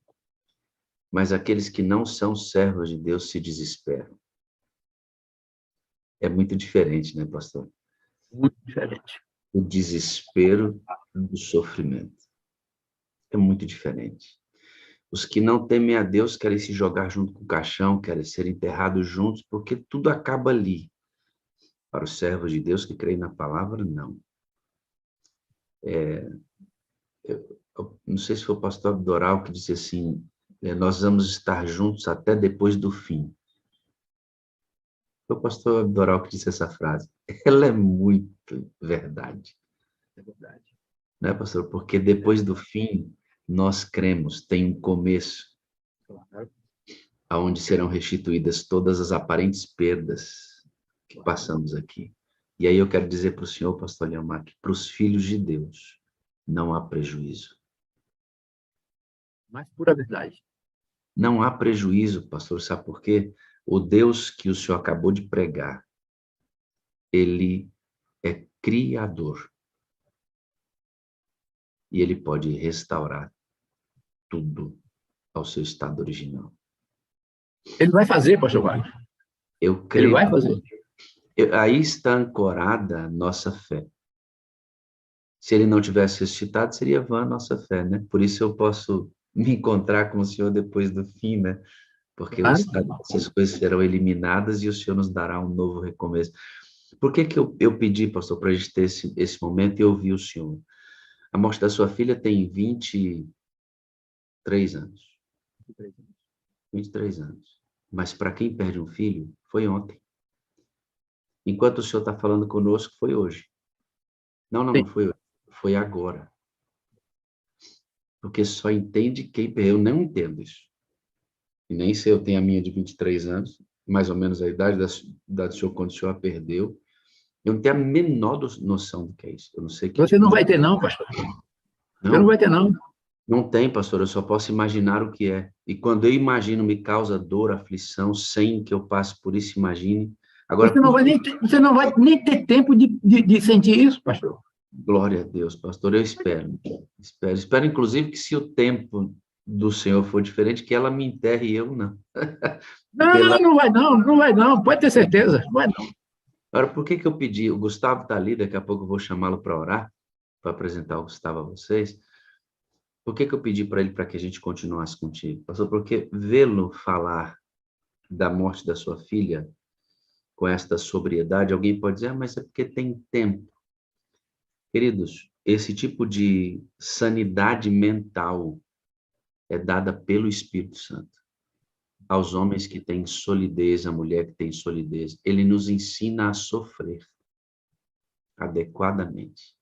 Mas aqueles que não são servos de Deus se desesperam. É muito diferente, né, pastor? Muito diferente. O desespero do sofrimento. É muito diferente. Os que não temem a Deus querem se jogar junto com o caixão, querem ser enterrados juntos, porque tudo acaba ali. Para os servos de Deus que creem na palavra, não. Eu não sei se foi o pastor Abdoral que disse assim, nós vamos estar juntos até depois do fim. Foi o pastor Abdoral que disse essa frase. Ela é muito verdade. É verdade. Não é, pastor? Porque depois do fim, nós cremos, tem um começo, aonde serão restituídas todas as aparentes perdas que passamos aqui. E aí eu quero dizer para o senhor, pastor Leomar, que para os filhos de Deus não há prejuízo. Mas pura verdade. Não há prejuízo, pastor, sabe por quê? O Deus que o senhor acabou de pregar, ele é criador. E ele pode restaurar tudo ao seu estado original. Ele vai fazer, pastor Wagner. Eu creio. Ele vai fazer. Aí está ancorada a nossa fé. Se ele não tivesse ressuscitado, seria vã a nossa fé, né? Por isso eu posso me encontrar com o Senhor depois do fim, né? Porque essas coisas serão eliminadas e o Senhor nos dará um novo recomeço. Por que eu pedi, pastor, para a gente ter esse momento e ouvir o Senhor? A morte da sua filha tem 23 anos. 23 anos. Mas para quem perde um filho, foi ontem. Enquanto o senhor está falando conosco, foi hoje. Não foi hoje. Foi agora. Porque só entende quem perdeu. Eu não entendo isso. E nem sei, eu tenho a minha de 23 anos, mais ou menos a idade do senhor quando o senhor a perdeu. Eu não tenho a menor noção do que é isso. Eu não sei que Você não vai ter, não, pastor. Você não vai ter, não. Não tem, pastor. Eu só posso imaginar o que é. E quando eu imagino, me causa dor, aflição, sem que eu passe por isso, imagine. Agora, você não vai nem ter tempo de sentir isso, pastor. Glória a Deus, pastor. Eu espero. Espero, inclusive, que se o tempo do Senhor for diferente, que ela me enterre e eu não. Não vai não. Pode ter certeza. Não vai não. Agora, por que eu pedi? O Gustavo está ali, daqui a pouco eu vou chamá-lo para orar, para apresentar o Gustavo a vocês. Por que eu pedi para ele para que a gente continuasse contigo? Pastor, porque vê-lo falar da morte da sua filha com esta sobriedade, alguém pode dizer, mas é porque tem tempo. Queridos, esse tipo de sanidade mental é dada pelo Espírito Santo. Aos homens que têm solidez, a mulher que tem solidez, ele nos ensina a sofrer adequadamente.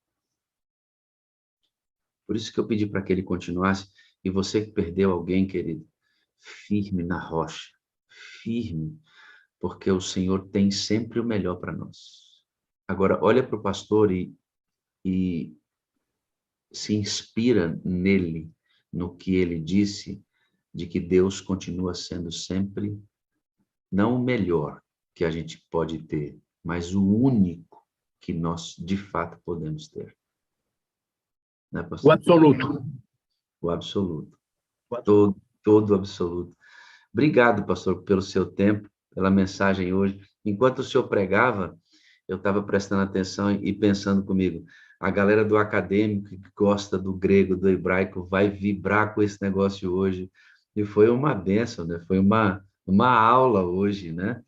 Por isso que eu pedi para que ele continuasse. E você que perdeu alguém, querido, firme na rocha, firme, porque o Senhor tem sempre o melhor para nós. Agora, olha para o pastor e se inspira nele, no que ele disse, de que Deus continua sendo sempre, não o melhor que a gente pode ter, mas o único que nós, de fato, podemos ter. Né, pastor? O absoluto. O absoluto. Todo absoluto. Obrigado, pastor, pelo seu tempo, pela mensagem hoje. Enquanto o senhor pregava, eu estava prestando atenção e pensando comigo, a galera do acadêmico que gosta do grego, do hebraico, vai vibrar com esse negócio hoje. E foi uma bênção, né? Foi uma aula hoje, né?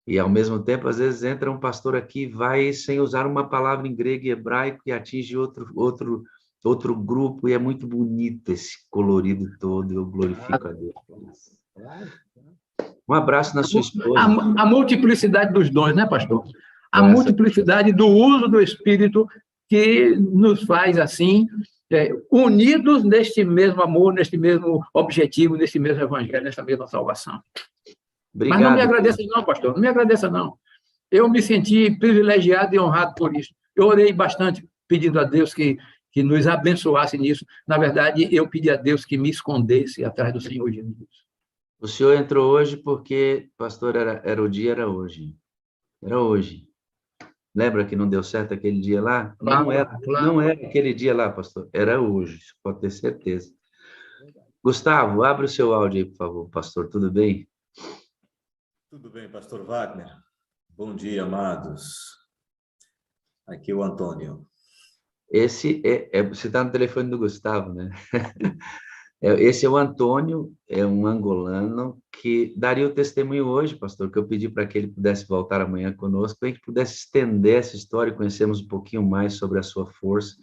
E, ao mesmo tempo, às vezes, entra um pastor aqui, vai sem usar uma palavra em grego e hebraico e atinge outro grupo, e é muito bonito esse colorido todo, eu glorifico a Deus. Um abraço na sua esposa. A multiplicidade dos dons, né, pastor? A multiplicidade do uso do Espírito que nos faz, assim, unidos neste mesmo amor, neste mesmo objetivo, neste mesmo evangelho, nesta mesma salvação. Obrigado. Mas não me agradeça não, pastor, não me agradeça não. Eu me senti privilegiado e honrado por isso. Eu orei bastante pedindo a Deus que nos abençoasse nisso. Na verdade, eu pedi a Deus que me escondesse atrás do Senhor Jesus. O senhor entrou hoje porque, pastor, era o dia, era hoje. Era hoje. Lembra que não deu certo aquele dia lá? Não era aquele dia lá, pastor. Era hoje, pode ter certeza. Gustavo, abre o seu áudio aí, por favor, pastor. Tudo bem? Tudo bem, pastor Wagner. Bom dia, amados. Aqui é o Antônio. Esse você está no telefone do Gustavo, né? Esse é o Antônio, é um angolano que daria o testemunho hoje, pastor, que eu pedi para que ele pudesse voltar amanhã conosco, para que pudesse estender essa história e conhecermos um pouquinho mais sobre a sua força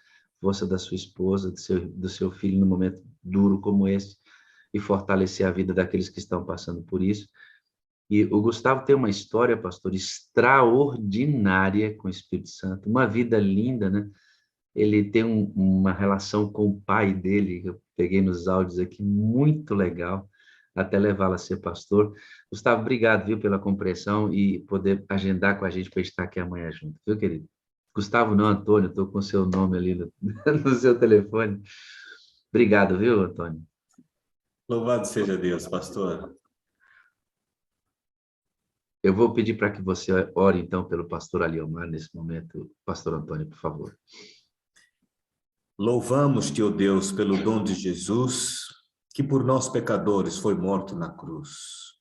da sua esposa, do seu filho num momento duro como esse, e fortalecer a vida daqueles que estão passando por isso. E o Gustavo tem uma história, pastor, extraordinária com o Espírito Santo, uma vida linda, né? Ele tem uma relação com o pai dele, que eu peguei nos áudios aqui, muito legal. até levá-lo a ser pastor. Gustavo, obrigado, viu, pela compreensão e poder agendar com a gente para estar aqui amanhã junto, viu, querido? Gustavo não, Antônio, estou com o seu nome ali no seu telefone. Obrigado, viu, Antônio? Louvado seja Deus, pastor. Eu vou pedir para que você ore, então, pelo pastor Aliomar, nesse momento. Pastor Antônio, por favor. Louvamos-te, ó Deus, pelo dom de Jesus, que por nós pecadores foi morto na cruz.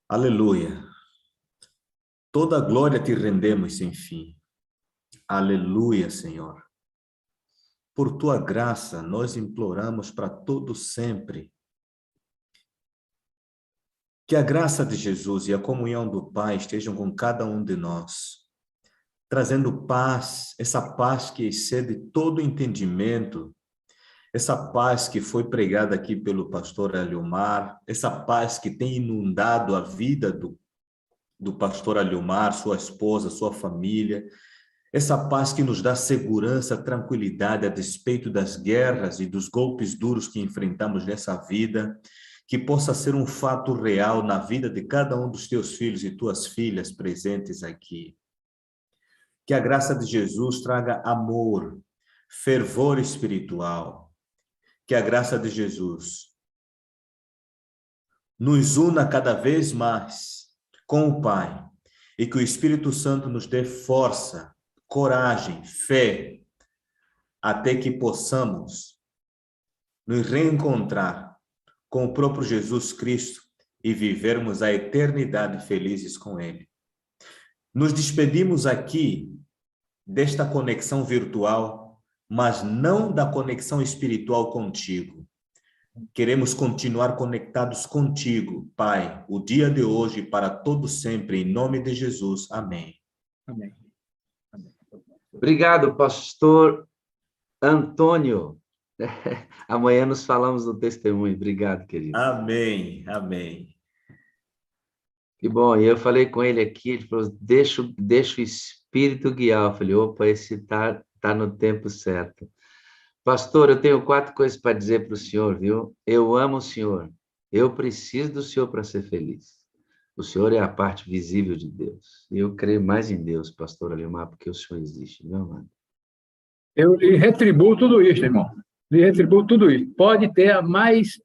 Aleluia. Toda a glória te rendemos sem fim. Aleluia, Senhor. Por tua graça, nós imploramos para todo sempre. Que a graça de Jesus e a comunhão do Pai estejam com cada um de nós, trazendo paz, essa paz que excede todo entendimento, essa paz que foi pregada aqui pelo pastor Aliomar, essa paz que tem inundado a vida do pastor Aliomar, sua esposa, sua família, essa paz que nos dá segurança, tranquilidade a despeito das guerras e dos golpes duros que enfrentamos nessa vida, que possa ser um fato real na vida de cada um dos teus filhos e tuas filhas presentes aqui. Que a graça de Jesus traga amor, fervor espiritual. Que a graça de Jesus nos una cada vez mais com o Pai e que o Espírito Santo nos dê força, coragem, fé, até que possamos nos reencontrar com o próprio Jesus Cristo e vivermos a eternidade felizes com Ele. Nos despedimos aqui desta conexão virtual, mas não da conexão espiritual contigo. Queremos continuar conectados contigo, Pai, o dia de hoje e para todo sempre, em nome de Jesus. Amém. Amém. Obrigado, pastor Antônio. Amanhã nos falamos no testemunho. Obrigado, querido. Amém, amém. Que bom. E eu falei com ele aqui, ele falou, deixa o Espírito guiar. Eu falei, opa, esse tá no tempo certo. Pastor, eu tenho 4 coisas para dizer para o senhor, viu? Eu amo o senhor. Eu preciso do senhor para ser feliz. O senhor é a parte visível de Deus. E eu creio mais em Deus, pastor Aliomar, porque o senhor existe, meu amado. Eu lhe retribuo tudo isso, irmão. Lhe retribuo tudo isso. Pode ter a mais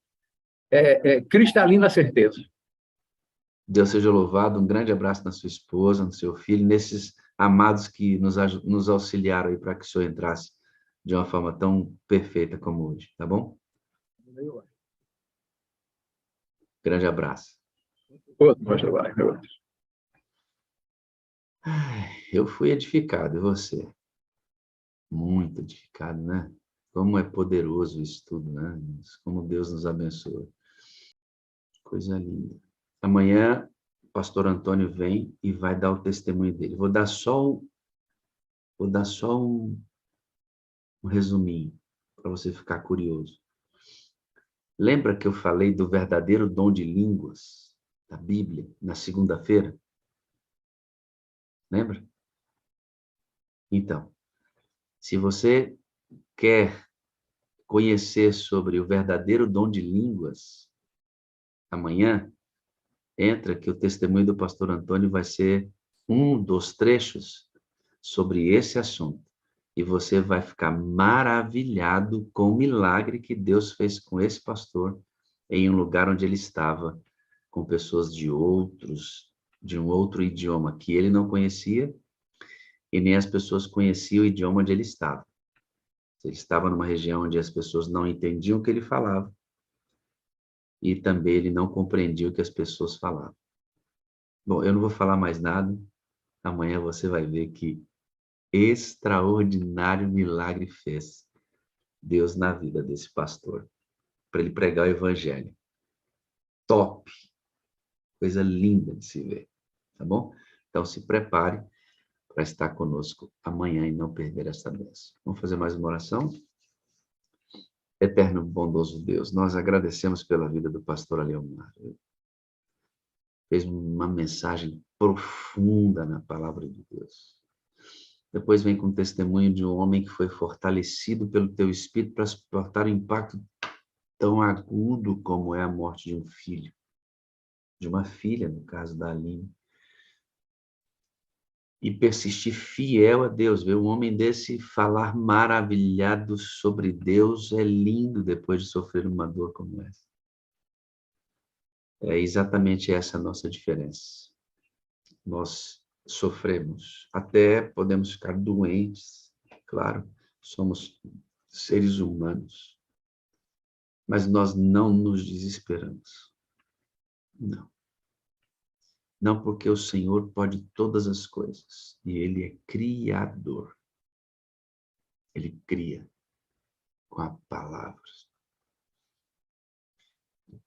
cristalina certeza. Deus seja louvado. Um grande abraço na sua esposa, no seu filho, nesses amados que nos auxiliaram aí para que o senhor entrasse de uma forma tão perfeita como hoje, tá bom? Grande abraço. Outro, pastor Wagner, outro. Eu fui edificado, e você? Muito edificado, né? Como é poderoso isso tudo, né? Como Deus nos abençoa. Coisa linda. Amanhã, o pastor Antônio vem e vai dar o testemunho dele. Vou dar só um resuminho, para você ficar curioso. Lembra que eu falei do verdadeiro dom de línguas da Bíblia, na segunda-feira? Lembra? Então, se você quer conhecer sobre o verdadeiro dom de línguas, amanhã, entra que o testemunho do pastor Antônio vai ser um dos trechos sobre esse assunto. E você vai ficar maravilhado com o milagre que Deus fez com esse pastor em um lugar onde ele estava, com pessoas de um outro idioma que ele não conhecia, e nem as pessoas conheciam o idioma onde ele estava. Ele estava numa região onde as pessoas não entendiam o que ele falava, e também ele não compreendia o que as pessoas falavam. Bom, eu não vou falar mais nada. Amanhã você vai ver que extraordinário milagre fez Deus na vida desse pastor, para ele pregar o evangelho. Top! Coisa linda de se ver, tá bom? Então se prepare para estar conosco amanhã e não perder essa bênção. Vamos fazer mais uma oração? Eterno bondoso Deus, nós agradecemos pela vida do pastor Aliomar. Fez uma mensagem profunda na palavra de Deus. Depois vem com o testemunho de um homem que foi fortalecido pelo teu Espírito para suportar o impacto tão agudo como é a morte de um filho, de uma filha, no caso da Aline, e persistir fiel a Deus. Ver um homem desse falar maravilhado sobre Deus é lindo depois de sofrer uma dor como essa. É exatamente essa a nossa diferença. Nós sofremos, até podemos ficar doentes, claro, somos seres humanos, mas nós não nos desesperamos. Não. Não, porque o Senhor pode todas as coisas, e Ele é criador. Ele cria com a palavra.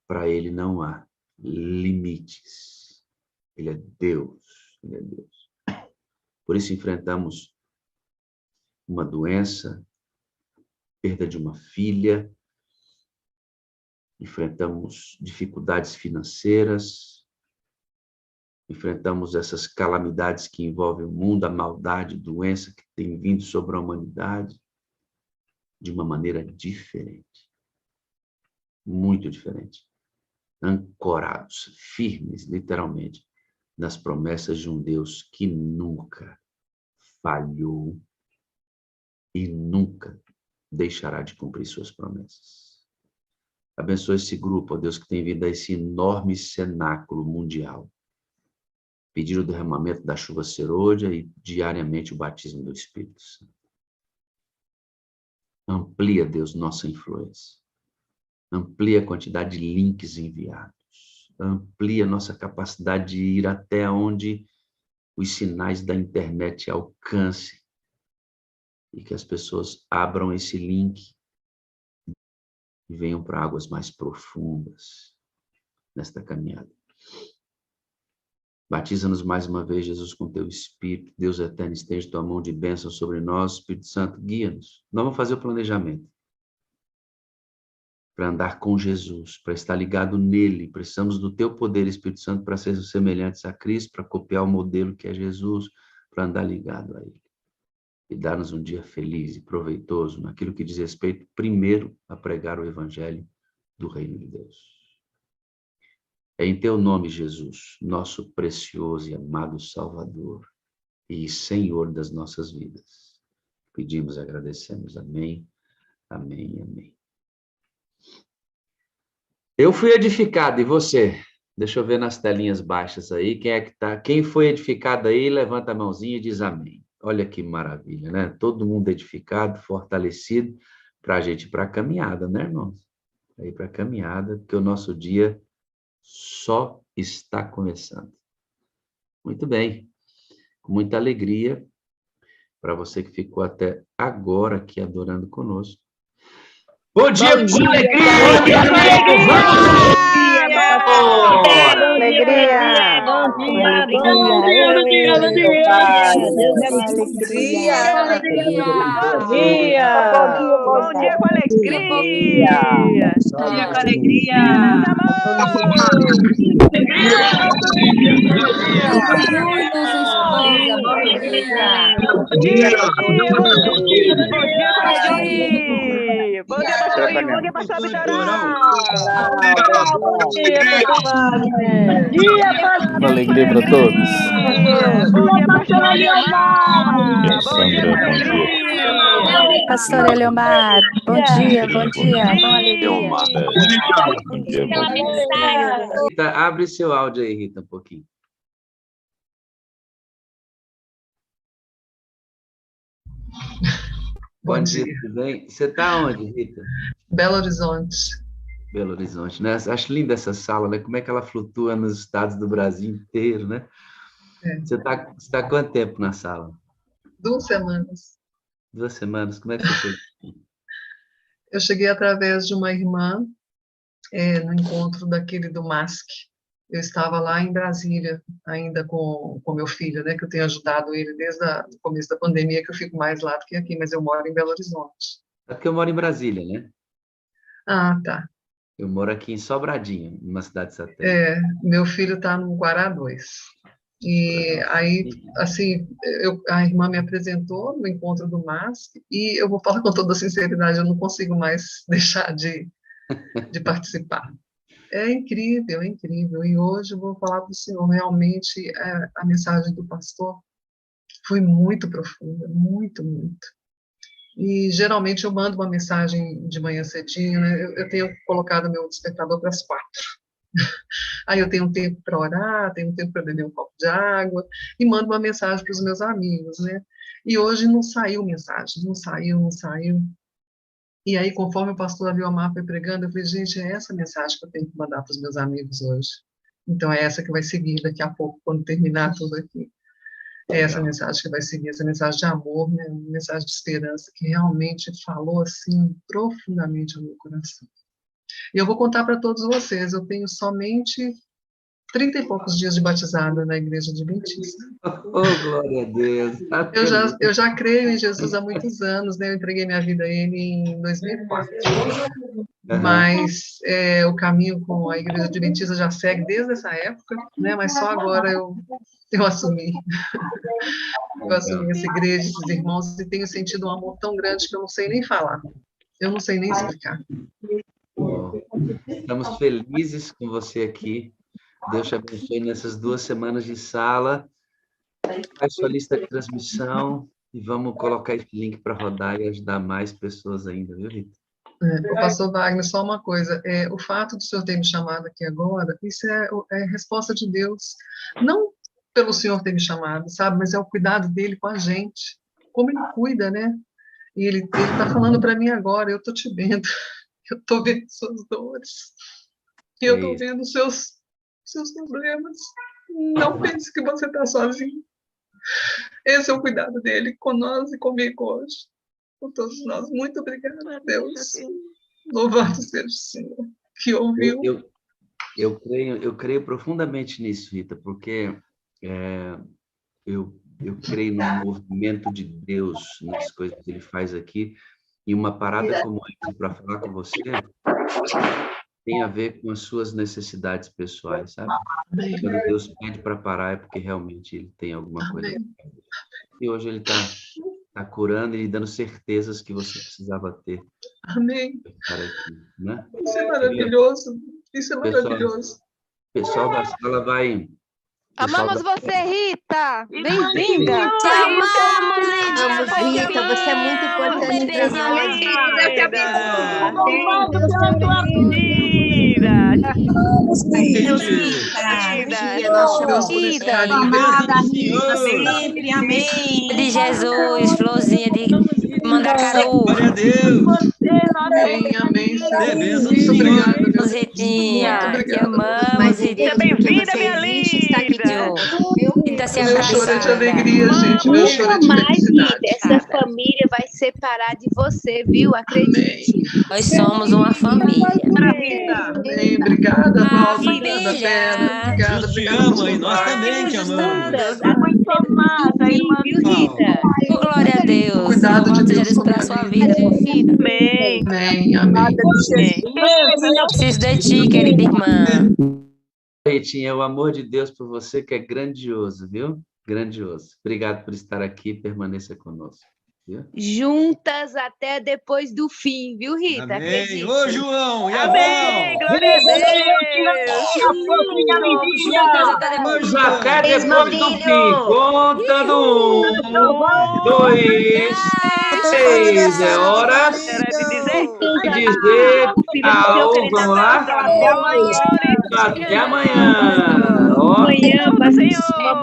Para Ele não há limites. Ele é Deus. Ele é Deus. Por isso enfrentamos uma doença, perda de uma filha, enfrentamos dificuldades financeiras, enfrentamos essas calamidades que envolvem o mundo, a maldade, a doença que tem vindo sobre a humanidade, de uma maneira diferente, muito diferente, ancorados, firmes, literalmente, nas promessas de um Deus que nunca falhou e nunca deixará de cumprir suas promessas. Abençoe esse grupo, ó Deus, que tem vindo a esse enorme cenáculo mundial. Pedir o derramamento da chuva serôdia e diariamente o batismo do Espírito Santo. Amplia, Deus, nossa influência. Amplia a quantidade de links enviados. Amplia nossa capacidade de ir até onde os sinais da internet alcancem. E que as pessoas abram esse link e venham para águas mais profundas nesta caminhada. Batiza-nos mais uma vez, Jesus, com teu Espírito. Deus eterno, esteja tua mão de bênção sobre nós. Espírito Santo, guia-nos. Nós vamos fazer o planejamento para andar com Jesus, para estar ligado nele. Precisamos do teu poder, Espírito Santo, para ser semelhantes a Cristo, para copiar o modelo que é Jesus, para andar ligado a ele. E dar-nos um dia feliz e proveitoso naquilo que diz respeito, primeiro, a pregar o evangelho do reino de Deus. É em teu nome, Jesus, nosso precioso e amado Salvador e Senhor das nossas vidas. Pedimos e agradecemos. Amém, amém e amém. Eu fui edificado, e você? Deixa eu ver nas telinhas baixas aí, quem é que tá? Quem foi edificado aí, levanta a mãozinha e diz amém. Olha que maravilha, né? Todo mundo edificado, fortalecido, para a gente ir para a caminhada, né, irmãos? Para ir para a caminhada, porque o nosso dia só está começando. Muito bem, com muita alegria, para você que ficou até agora aqui adorando conosco. Bom dia, com alegria! Alegria! Bom dia! Bom dia! Bom dia com alegria! Bom dia com alegria! Bom dia, pastorinho! Bom dia, pastor Vitorão! Bom dia, pastor! Alegria para todos. Bom dia, pastor Eliomar! Bom dia, com alegria! Pastor Eliomar, bom dia, bom dia, bom alegria. Bom dia, bom dia. Rita, abre seu áudio aí, Rita, um pouquinho. Bom dia, tudo bem? Você está onde, Rita? Belo Horizonte. Belo Horizonte, né? Acho linda essa sala, né? Como é que ela flutua nos estados do Brasil inteiro, né? É. Você tá há quanto tempo na sala? 2 semanas. 2 semanas, como é que você fez? Eu cheguei através de uma irmã, no encontro daquele do MASC. Eu estava lá em Brasília, ainda com meu filho, né? Que eu tenho ajudado ele desde o começo da pandemia, que eu fico mais lá do que aqui, mas eu moro em Belo Horizonte. É porque eu moro em Brasília, né? Ah, tá. Eu moro aqui em Sobradinho, numa cidade satélite. Meu filho está no Guará 2. E aí, assim, a irmã me apresentou no encontro do MASC, e eu vou falar com toda sinceridade, eu não consigo mais deixar de de participar. É incrível, é incrível. E hoje eu vou falar para o senhor, realmente a mensagem do pastor foi muito profunda, muito, muito. E geralmente eu mando uma mensagem de manhã cedinho, né? Eu tenho colocado meu despertador para as 4. Aí eu tenho um tempo para orar, tenho um tempo para beber um copo de água, e mando uma mensagem para os meus amigos, né? E hoje não saiu mensagem, não saiu. E aí, conforme o pastor Abiomar foi pregando, eu falei, gente, é essa mensagem que eu tenho que mandar para os meus amigos hoje. Então, é essa que vai seguir daqui a pouco, quando terminar tudo aqui. É essa mensagem que vai seguir, essa mensagem de amor, né? Uma mensagem de esperança, que realmente falou, assim, profundamente ao meu coração. E eu vou contar para todos vocês, eu tenho somente 30 e poucos dias de batizada na igreja adventista. Oh, glória a Deus. Eu já creio em Jesus há muitos anos, né? Eu entreguei minha vida a Ele em 2004. Mas o caminho com a igreja adventista já segue desde essa época, né? Mas só agora eu assumi. Eu assumi essa igreja, esses irmãos, e tenho sentido um amor tão grande que eu não sei nem falar. Eu não sei nem explicar. Estamos felizes com você aqui. Deus te abençoe nessas 2 semanas de sala. Faz sua lista de transmissão e vamos colocar esse link para rodar e ajudar mais pessoas ainda, viu, Rita? O pastor Wagner, só uma coisa, o fato do senhor ter me chamado aqui agora, isso é resposta de Deus. Não pelo senhor ter me chamado, sabe, mas é o cuidado dele com a gente. Como ele cuida, né? E ele está falando para mim agora, eu estou te vendo, eu estou vendo suas dores, e eu estou vendo seus problemas. Não pense que você está sozinho. Esse é o cuidado dele com nós e comigo hoje. Com todos nós. Muito obrigada, Deus. Louvado seja o Senhor que ouviu. Eu creio profundamente nisso, Rita, porque eu creio no movimento de Deus, nas coisas que Ele faz aqui, e uma parada como essa para falar com você tem a ver com as suas necessidades pessoais, sabe? Quando Deus pede para parar é porque realmente Ele tem alguma coisa. E hoje Ele está curando e dando certezas que você precisava ter. Amém. Aqui, né? Isso é maravilhoso. Isso é maravilhoso. O pessoal da sala vai... Amamos você, Rita! Bem-vinda! Te amamos, Lídia! Rita, você é muito importante para nós. Deus te abençoe. Amamos, Rita! Nós chamamos Rita! Amada Rita, sempre, amém! De Jesus, florzinha de Mandacaru. Glória a Deus. Amém, amém. Muito obrigada. Ritinha, te amamos, Ritinha. Bem-vinda, minha linda! Rita, se Meu choro é de abraçada. alegria, gente. Meu choro é de mais, felicidade. Rita, essa família vai separar de você, viu? Acredite. Nós somos uma família. Amém. Obrigada, Paulo. Obrigada, família. Pedro. Obrigada, Deus te obrigada. ama e nós também te amamos. Muito amada, irmã. Viu, Rita? Oh, glória a Deus. Cuidado de Louvado seja Deus Deus pela com a sua minha vida, minha filha. Amém. Amém, amém. Preciso de ti, querida irmã. Ritinha, é o amor de Deus por você que é grandioso, viu? Grandioso. Obrigado por estar aqui, permaneça conosco. Viu? Juntas até depois do fim, viu, Rita? Amém. Acredite. Ô, João, e a Amém. Val? Glória a Deus. Juntas até depois. Vamos até depois do fim. Contando 1, 2, 3. É hora de dizer tchau. Vamos lá? Até amanhã. Até amanhã. Ó. Amanhã, Senhor.